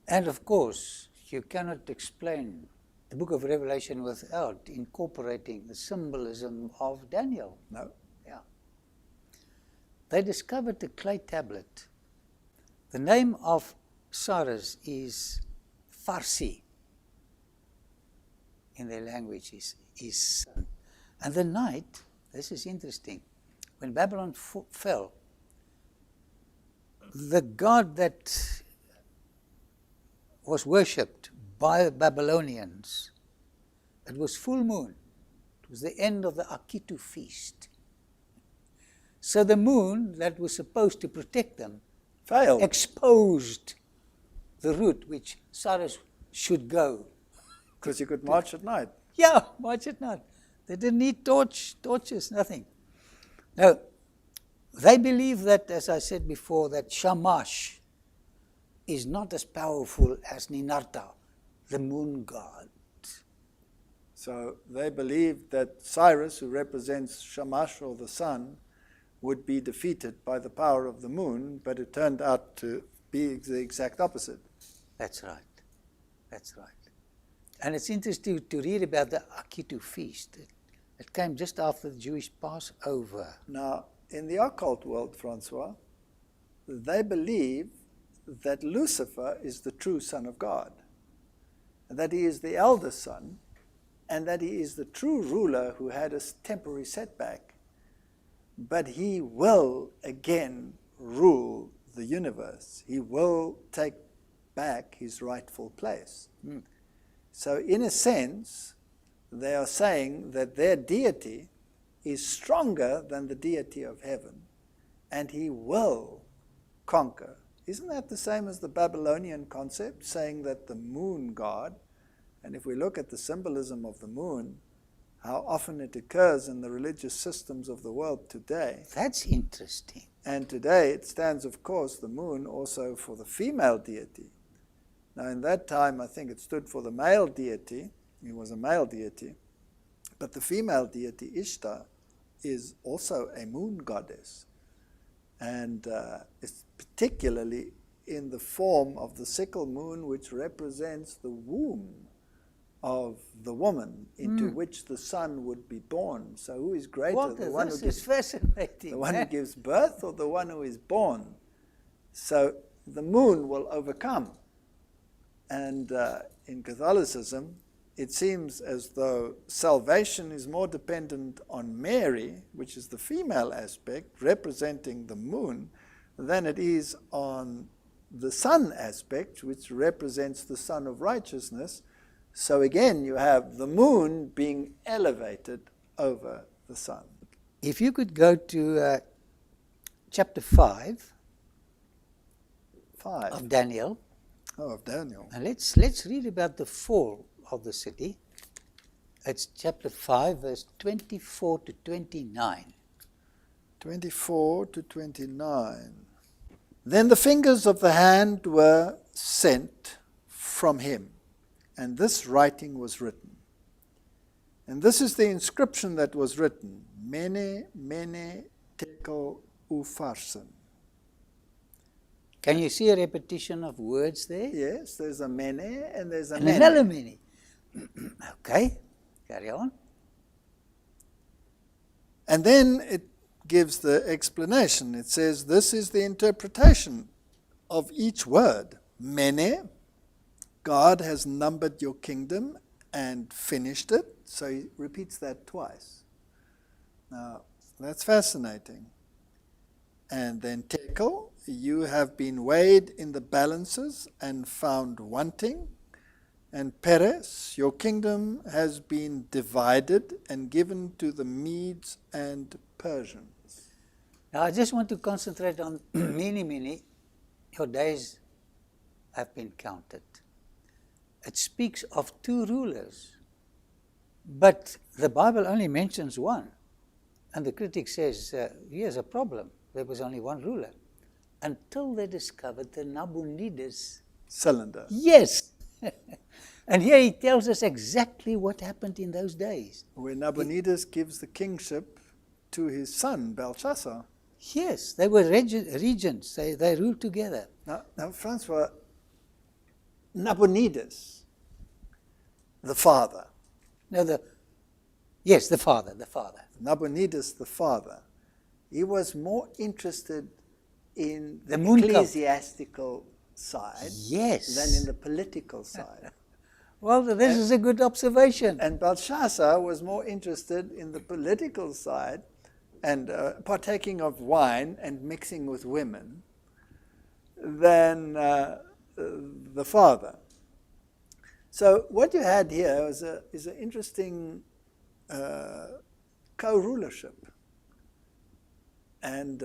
And of course, you cannot explain the book of Revelation without incorporating the symbolism of Daniel. No. Yeah. They discovered a clay tablet. The name of Cyrus is Farsi. In their language is sun. And the night, this is interesting, when Babylon fell, the god that was worshipped by the Babylonians, it was full moon. It was the end of the Akitu feast. So the moon that was supposed to protect them failed, exposed the route which Cyrus should go. Because you could march at night. Yeah, march at night. They didn't need torches, nothing. Now, they believe that, as I said before, that Shamash is not as powerful as Ninarta, the moon god. So they believed that Cyrus, who represents Shamash or the sun, would be defeated by the power of the moon, but it turned out to be the exact opposite. That's right. That's right. And it's interesting to read about the Akitu feast. It came just after the Jewish Passover. Now, in the occult world, Francois, they believe that Lucifer is the true Son of God, and that he is the elder son, and that he is the true ruler who had a temporary setback, but he will again rule the universe. He will take back his rightful place. So in a sense, they are saying that their deity is stronger than the deity of heaven, and he will conquer. Isn't that the same as the Babylonian concept, saying that the moon god, and if we look at the symbolism of the moon, how often it occurs in the religious systems of the world today. That's interesting. And today it stands, of course, the moon also for the female deity. Now in that time, I think it stood for the male deity. He was a male deity. But the female deity, Ishtar, is also a moon goddess. And it's particularly in the form of the sickle moon, which represents the womb of the woman into which the son would be born. So who is greater, Walter, the one this who gives, is fascinating. the one who gives birth or the one who is born? So the moon will overcome. And in Catholicism, it seems as though salvation is more dependent on Mary, which is the female aspect, representing the moon, than it is on the sun aspect, which represents the sun of righteousness. So again, you have the moon being elevated over the sun. If you could go to chapter 5 of Daniel. Oh, of Daniel. And let's read about the fall of the city. It's chapter 5, verse 24 to 29. 24 to 29. Then the fingers of the hand were sent from him, and this writing was written. And this is the inscription that was written: Mene, Mene, Tekel, Upharsin. Can you see a repetition of words there? Yes, there's a Mene and there's a And Mene. another Mene. Okay, carry on. And then it gives the explanation. It says, this is the interpretation of each word. Mene, God has numbered your kingdom and finished it. So he repeats that twice. Now, that's fascinating. And then Tekel, you have been weighed in the balances and found wanting. And Peres, your kingdom has been divided and given to the Medes and Persians. Now I just want to concentrate on Mene, Mene. Your days have been counted. It speaks of two rulers. But the Bible only mentions one. And the critic says, here's a problem. There was only one ruler. Until they discovered the Nabonidus cylinder. Yes. And here he tells us exactly what happened in those days. Where Nabonidus gives the kingship to his son, Belshazzar. Yes, they were regents. They ruled together. Now, Francois, Nabonidus, the father. No, yes, the father. Nabonidus, the father. He was more interested in the moon ecclesiastical side yes. than in the political side. Well, this is a good observation. And Belshazzar was more interested in the political side and partaking of wine and mixing with women than the father. So what you had here is an interesting co-rulership. And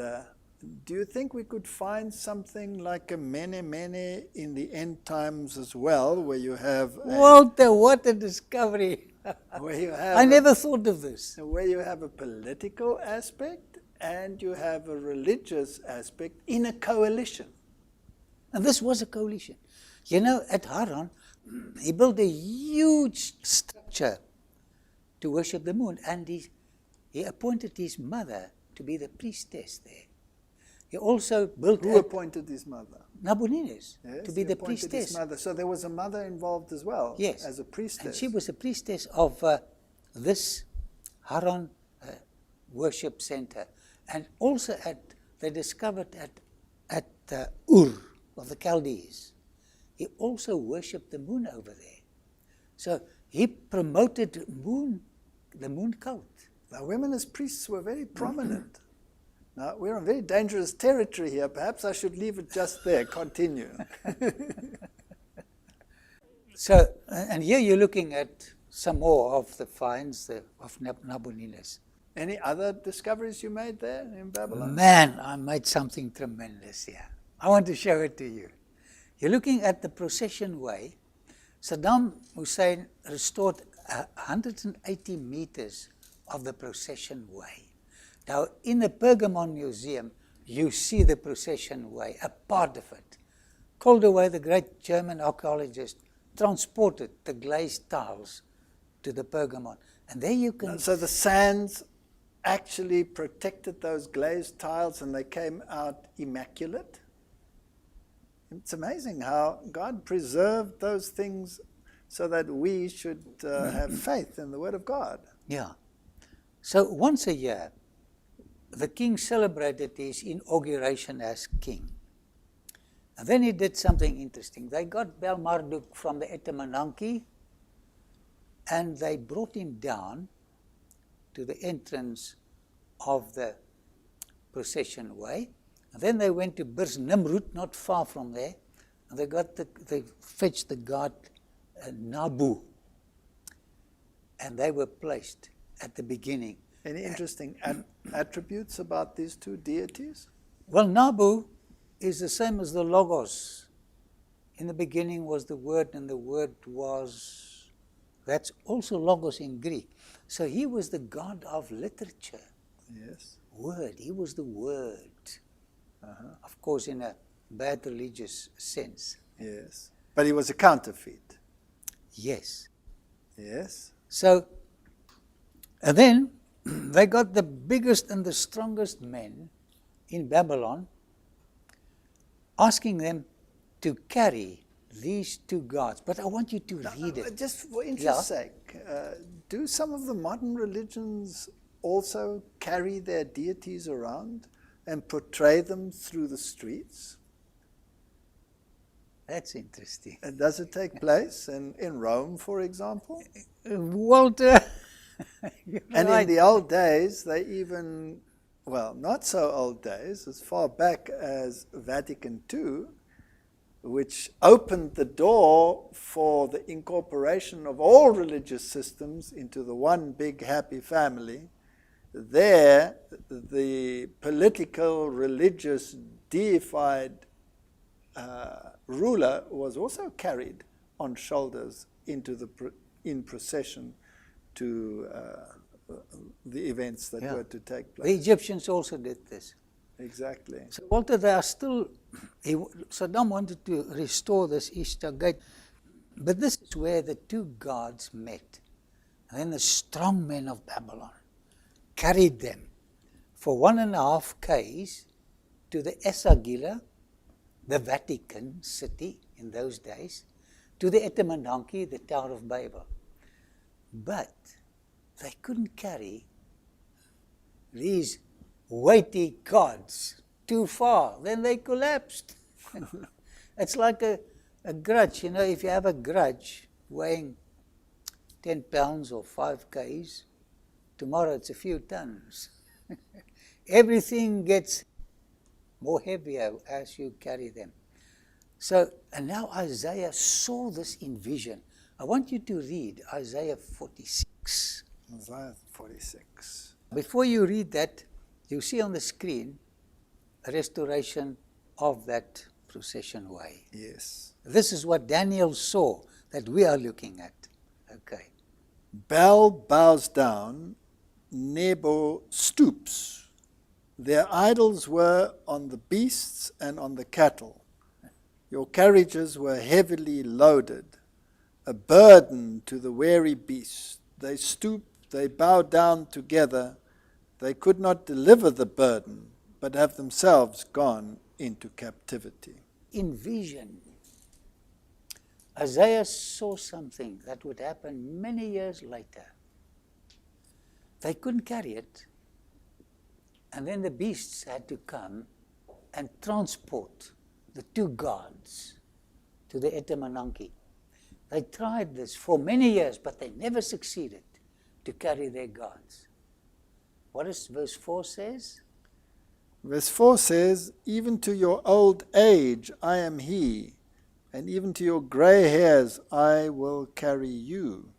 do you think we could find something like a Mene Mene in the end times as well, where you have... Walter, what a discovery. Where you have I never thought of this. Where you have a political aspect and you have a religious aspect in a coalition. And this was a coalition. You know, at Haran, he built a huge structure to worship the moon, and he appointed his mother to be the priestess there. He also built... Who appointed his mother? Nabonidus, yes, to be the priestess. priestess. His mother. So there was a mother involved as well, yes. as a priestess. And she was a priestess of this Haran worship center. And also they discovered at Ur of the Chaldees, he also worshipped the moon over there. So he promoted the moon cult. Now, women as priests were very prominent. Now, we're on very dangerous territory here. Perhaps I should leave it just there. Continue. So, and here you're looking at some more of the finds of Nabonidus. Any other discoveries you made there in Babylon? Man, I made something tremendous here. I want to show it to you. You're looking at the procession way. Saddam Hussein restored 180 meters of the procession way. Now, in the Pergamon Museum, you see the procession way, a part of it. Calderway, the great German archaeologist, transported the glazed tiles to the Pergamon. And there you can... So the sands actually protected those glazed tiles and they came out immaculate? It's amazing how God preserved those things so that we should have faith in the Word of God. Yeah. So once a year, the king celebrated his inauguration as king. And then he did something interesting. They got Bel Marduk from the Etemenanki and they brought him down to the entrance of the procession way. And then they went to Bir Nimrud, not far from there, and they fetched the god Nabu, and they were placed at the beginning. Any interesting attributes about these two deities? Well, Nabu is the same as the Logos. In the beginning was the Word, and the Word was, that's also Logos in Greek. So he was the god of literature. Yes. Word, he was the Word. Of course, in a bad religious sense. Yes. But he was a counterfeit. Yes. Yes. So, and then they got the biggest and the strongest men in Babylon, asking them to carry these two gods. But I want you to read it. Just for interest's sake, do some of the modern religions also carry their deities around and portray them through the streets? That's interesting. And does it take place in Rome, for example? Walter, And right. in the old days, they even, well, not so old days, as far back as Vatican II, which opened the door for the incorporation of all religious systems into the one big happy family. There, the political, religious, deified ruler was also carried on shoulders in procession to the events that were to take place. The Egyptians also did this. Exactly. So Walter, they are still, Saddam wanted to restore this Easter gate, but this is where the two gods met. And then the strong men of Babylon carried them for 1.5 k's to the Esagila, the Vatican city in those days, to the Etemenanki, the Tower of Babel. But they couldn't carry these weighty gods too far. Then they collapsed. It's like a grudge. You know, if you have a grudge weighing 10 pounds or 5 k's, tomorrow it's a few tons. Everything gets more heavier as you carry them. So, and now Isaiah saw this in vision. I want you to read Isaiah 46. Isaiah 46. Before you read that, you see on the screen a restoration of that procession way. Yes. This is what Daniel saw that we are looking at. Okay. Baal bows down, Nebo stoops. Their idols were on the beasts and on the cattle. Your carriages were heavily loaded, a burden to the weary beast. They stoop, they bow down together. They could not deliver the burden, but have themselves gone into captivity. In vision, Isaiah saw something that would happen many years later. They couldn't carry it, and then the beasts had to come and transport the two gods to the Etemenanki. They tried this for many years, but they never succeeded to carry their gods. What does verse 4 says? Verse 4 says, even to your old age I am he, and even to your gray hairs I will carry you.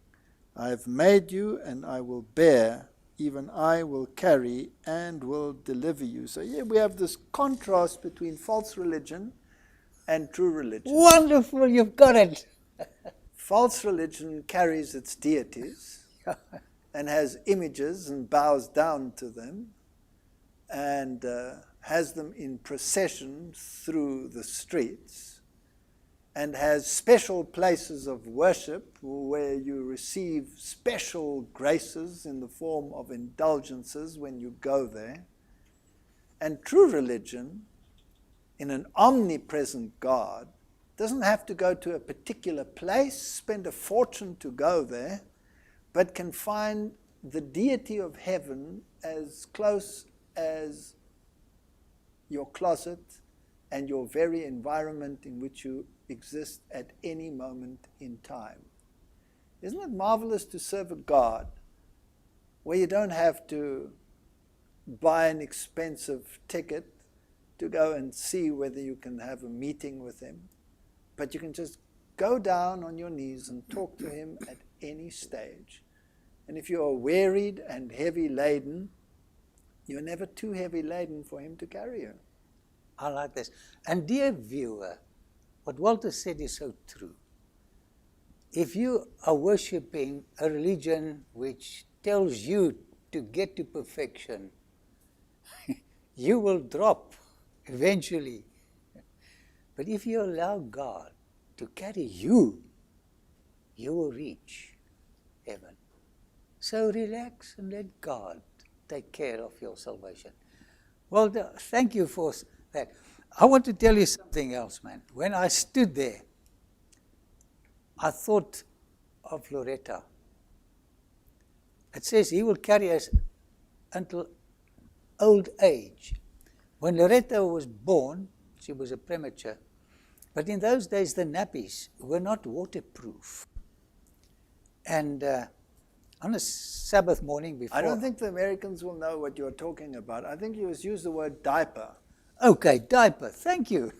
I have made you, and I will bear, even I will carry and will deliver you. So here we have this contrast between false religion and true religion. Wonderful, you've got it. False religion carries its deities and has images and bows down to them and has them in procession through the streets and has special places of worship where you receive special graces in the form of indulgences when you go there. And true religion, in an omnipresent God, doesn't have to go to a particular place, spend a fortune to go there, but can find the deity of heaven as close as your closet and your very environment in which you exist at any moment in time. Isn't it marvelous to serve a God where you don't have to buy an expensive ticket to go and see whether you can have a meeting with him, but you can just go down on your knees and talk to him at any stage. And if you are wearied and heavy laden, you're never too heavy laden for him to carry you. I like this. And dear viewer, what Walter said is so true. If you are worshipping a religion which tells you to get to perfection, you will drop eventually. But if you allow God to carry you, you will reach heaven. So relax and let God take care of your salvation. Well, thank you for that. I want to tell you something else, man. When I stood there, I thought of Loretta. It says he will carry us until old age. When Loretta was born, she was a premature, but in those days the nappies were not waterproof. And on a Sabbath morning before... I don't think the Americans will know what you're talking about. I think you use the word diaper. Okay, diaper, thank you.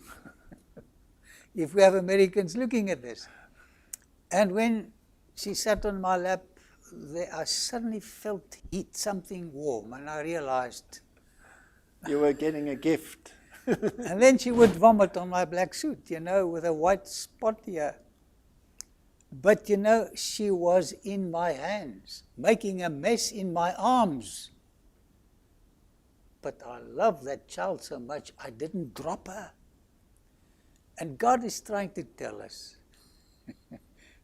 If we have Americans looking at this. And when she sat on my lap, I suddenly felt heat, something warm, and I realized... You were getting a gift. And then she would vomit on my black suit, with a white spot here. But, she was in my hands, making a mess in my arms. But I love that child so much, I didn't drop her. And God is trying to tell us,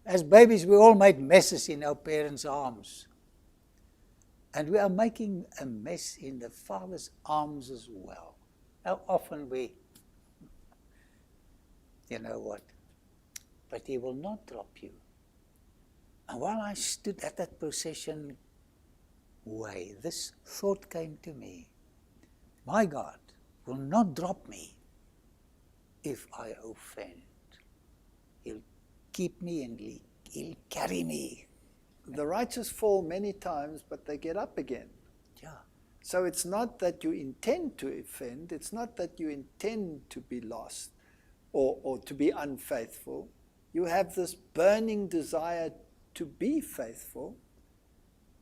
as babies, we all made messes in our parents' arms. And we are making a mess in the Father's arms as well. How often we, but he will not drop you. And while I stood at that procession way, this thought came to me. My God will not drop me if I offend. He'll keep me and he'll carry me. The righteous fall many times, but they get up again. Yeah. So it's not that you intend to offend, it's not that you intend to be lost or to be unfaithful. You have this burning desire to be faithful,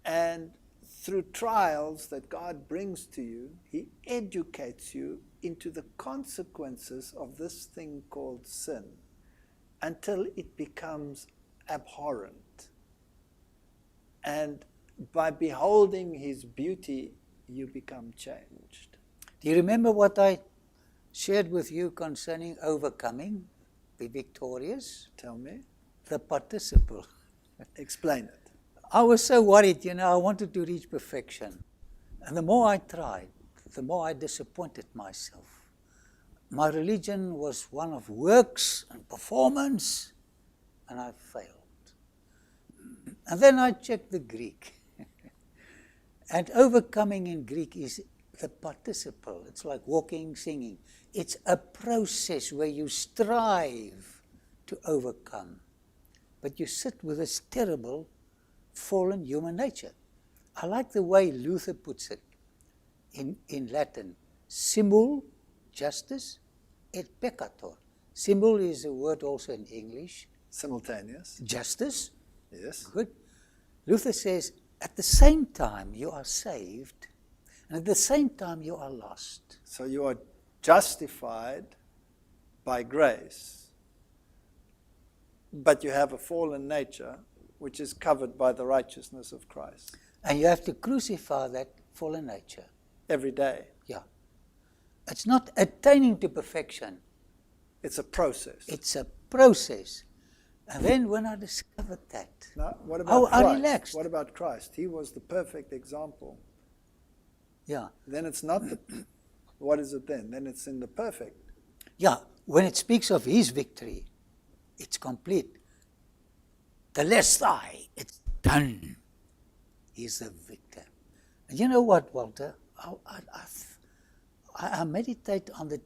and through trials that God brings to you, he educates you into the consequences of this thing called sin until it becomes abhorrent. And by beholding his beauty, you become changed. Do you remember what I shared with you concerning overcoming, be victorious? Tell me. The participle. Explain it. I was so worried, I wanted to reach perfection. And the more I tried, the more I disappointed myself. My religion was one of works and performance, and I failed. And then I checked the Greek. And overcoming in Greek is the participle. It's like walking, singing. It's a process where you strive to overcome. But you sit with this terrible, fallen human nature. I like the way Luther puts it in Latin. Simul, justice, et peccator. Simul is a word also in English. Simultaneous. Justice. Yes. Good. Luther says, at the same time you are saved, and at the same time you are lost. So you are justified by grace, but you have a fallen nature which is covered by the righteousness of Christ. And you have to crucify that fallen nature. Every day. Yeah. It's not attaining to perfection. It's a process. It's a process. And then when I discovered that, now, what about Christ? I relaxed. What about Christ? He was the perfect example. Yeah. Then it's not the... What is it then? Then it's in the perfect. Yeah. When it speaks of his victory, it's complete. The less thy, it's done. He's the victor. And you know what, Walter? I meditate on the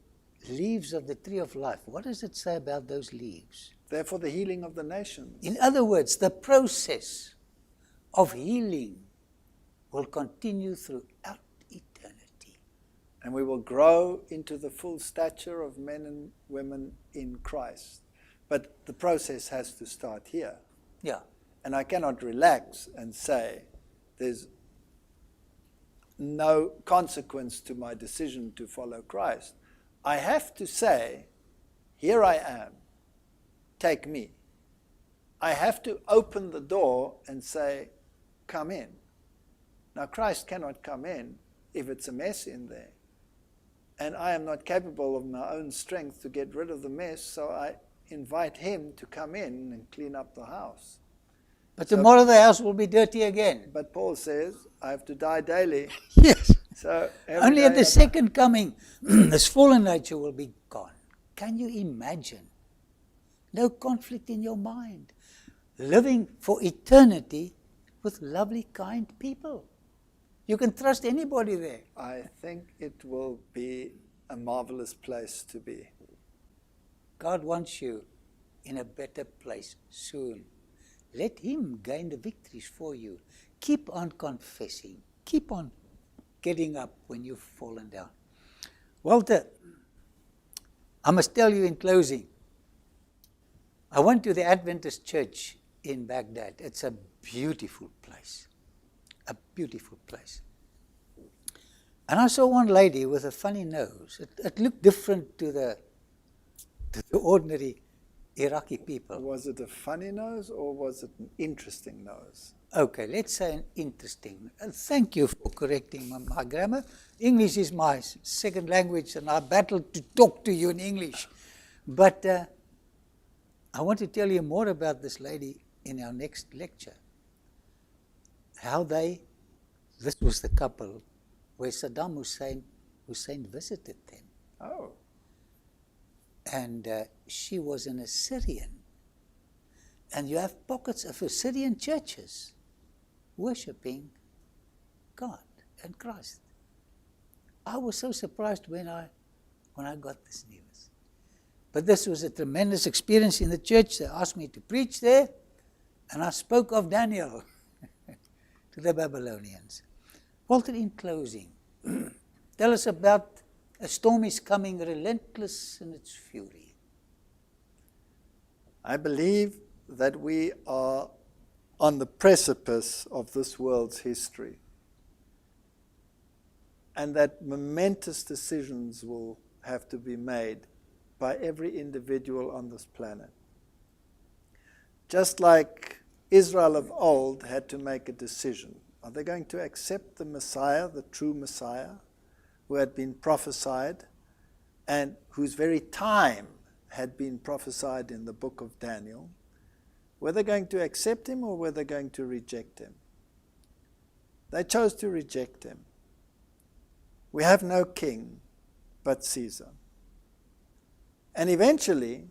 leaves of the tree of life. What does it say about those leaves? They're for the healing of the nations. In other words, the process of healing will continue throughout eternity. And we will grow into the full stature of men and women in Christ. But the process has to start here. Yeah. And I cannot relax and say there's no consequence to my decision to follow Christ. I have to say, here I am, take me. I have to open the door and say, come in. Now Christ cannot come in if it's a mess in there. And I am not capable of my own strength to get rid of the mess, so I invite him to come in and clean up the house. But tomorrow the house will be dirty again. But Paul says, I have to die daily. Yes. So only at the second coming, this fallen nature will be gone. Can you imagine? No conflict in your mind. Living for eternity with lovely, kind people. You can trust anybody there. I think it will be a marvelous place to be. God wants you in a better place soon. Let him gain the victories for you. Keep on confessing. Keep on getting up when you've fallen down. Walter, I must tell you in closing, I went to the Adventist church in Baghdad. It's a beautiful place. A beautiful place. And I saw one lady with a funny nose. It looked different to the ordinary Iraqi people. Was it a funny nose or was it an interesting nose? Okay, let's say an interesting. Thank you for correcting my grammar. English is my second language and I battled to talk to you in English. But I want to tell you more about this lady in our next lecture. How this was the couple where Saddam Hussein visited them. Oh. And she was an Assyrian. And you have pockets of Assyrian churches worshipping God and Christ. I was so surprised when I got this news. But this was a tremendous experience in the church. They asked me to preach there, and I spoke of Daniel to the Babylonians. Walter, in closing, tell us about a storm is coming, relentless in its fury. I believe that we are on the precipice of this world's history, and that momentous decisions will have to be made by every individual on this planet. Just like Israel of old had to make a decision. Are they going to accept the Messiah, the true Messiah, who had been prophesied and whose very time had been prophesied in the book of Daniel? Were they going to accept him or were they going to reject him? They chose to reject him. We have no king but Caesar. And eventually,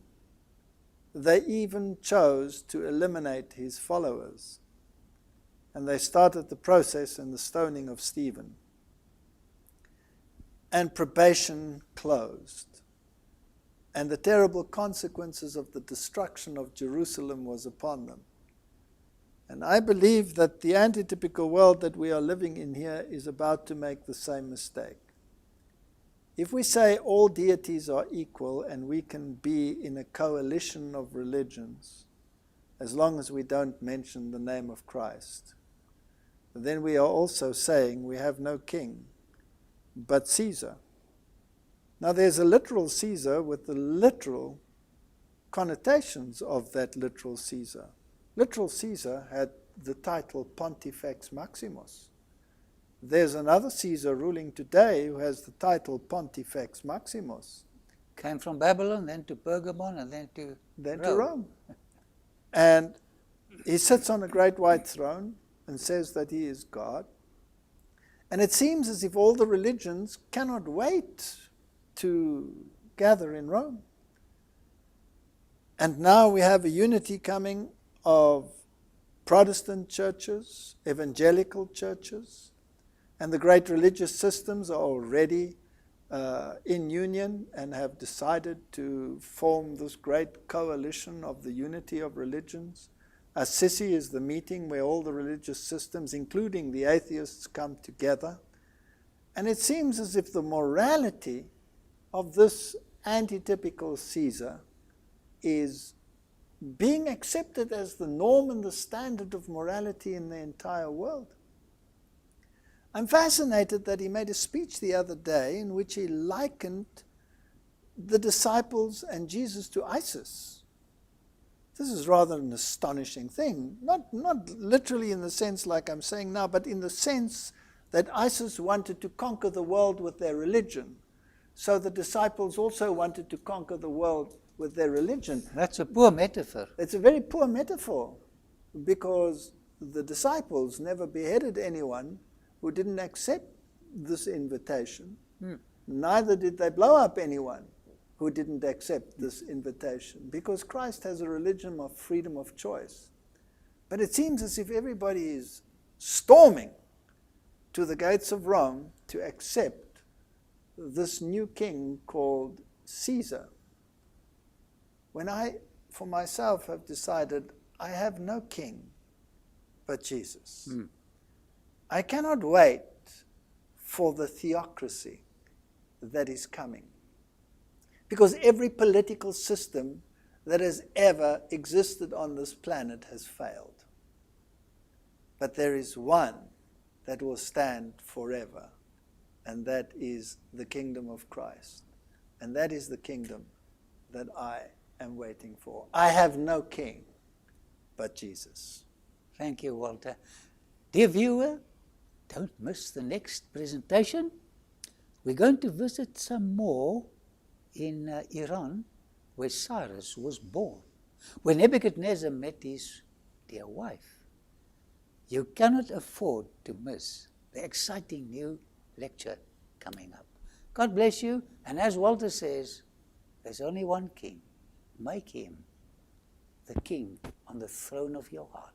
they even chose to eliminate his followers. And they started the process in the stoning of Stephen. And probation closed. And the terrible consequences of the destruction of Jerusalem was upon them. And I believe that the antitypical world that we are living in here is about to make the same mistake. If we say all deities are equal and we can be in a coalition of religions, as long as we don't mention the name of Christ, then we are also saying we have no king but Caesar. Now there's a literal Caesar with the literal connotations of that literal Caesar. Literal Caesar had the title Pontifex Maximus. There's another Caesar ruling today who has the title Pontifex Maximus. Came from Babylon, then to Pergamon, and then to Rome. And he sits on a great white throne and says that he is God. And it seems as if all the religions cannot wait to gather in Rome. And now we have a unity coming of Protestant churches, evangelical churches, and the great religious systems are already in union and have decided to form this great coalition of the unity of religions. Assisi is the meeting where all the religious systems, including the atheists, come together. And it seems as if the morality of this antitypical Caesar is being accepted as the norm and the standard of morality in the entire world. I'm fascinated that he made a speech the other day in which he likened the disciples and Jesus to ISIS. This is rather an astonishing thing, not literally in the sense like I'm saying now, but in the sense that ISIS wanted to conquer the world with their religion. So the disciples also wanted to conquer the world with their religion. That's a poor metaphor. It's a very poor metaphor, because the disciples never beheaded anyone who didn't accept this invitation. Neither did they blow up anyone who didn't accept this invitation, because Christ has a religion of freedom of choice. But it seems as if everybody is storming to the gates of Rome to accept this new king called Caesar. When I, for myself, have decided I have no king but Jesus. I cannot wait for the theocracy that is coming. Because every political system that has ever existed on this planet has failed. But there is one that will stand forever, and that is the kingdom of Christ. And that is the kingdom that I am waiting for. I have no king but Jesus. Thank you, Walter. Dear viewer, don't miss the next presentation. We're going to visit some more in Iran, where Cyrus was born, where Nebuchadnezzar met his dear wife. You cannot afford to miss the exciting new lecture coming up. God bless you, and as Walter says, there's only one king. Make him the king on the throne of your heart.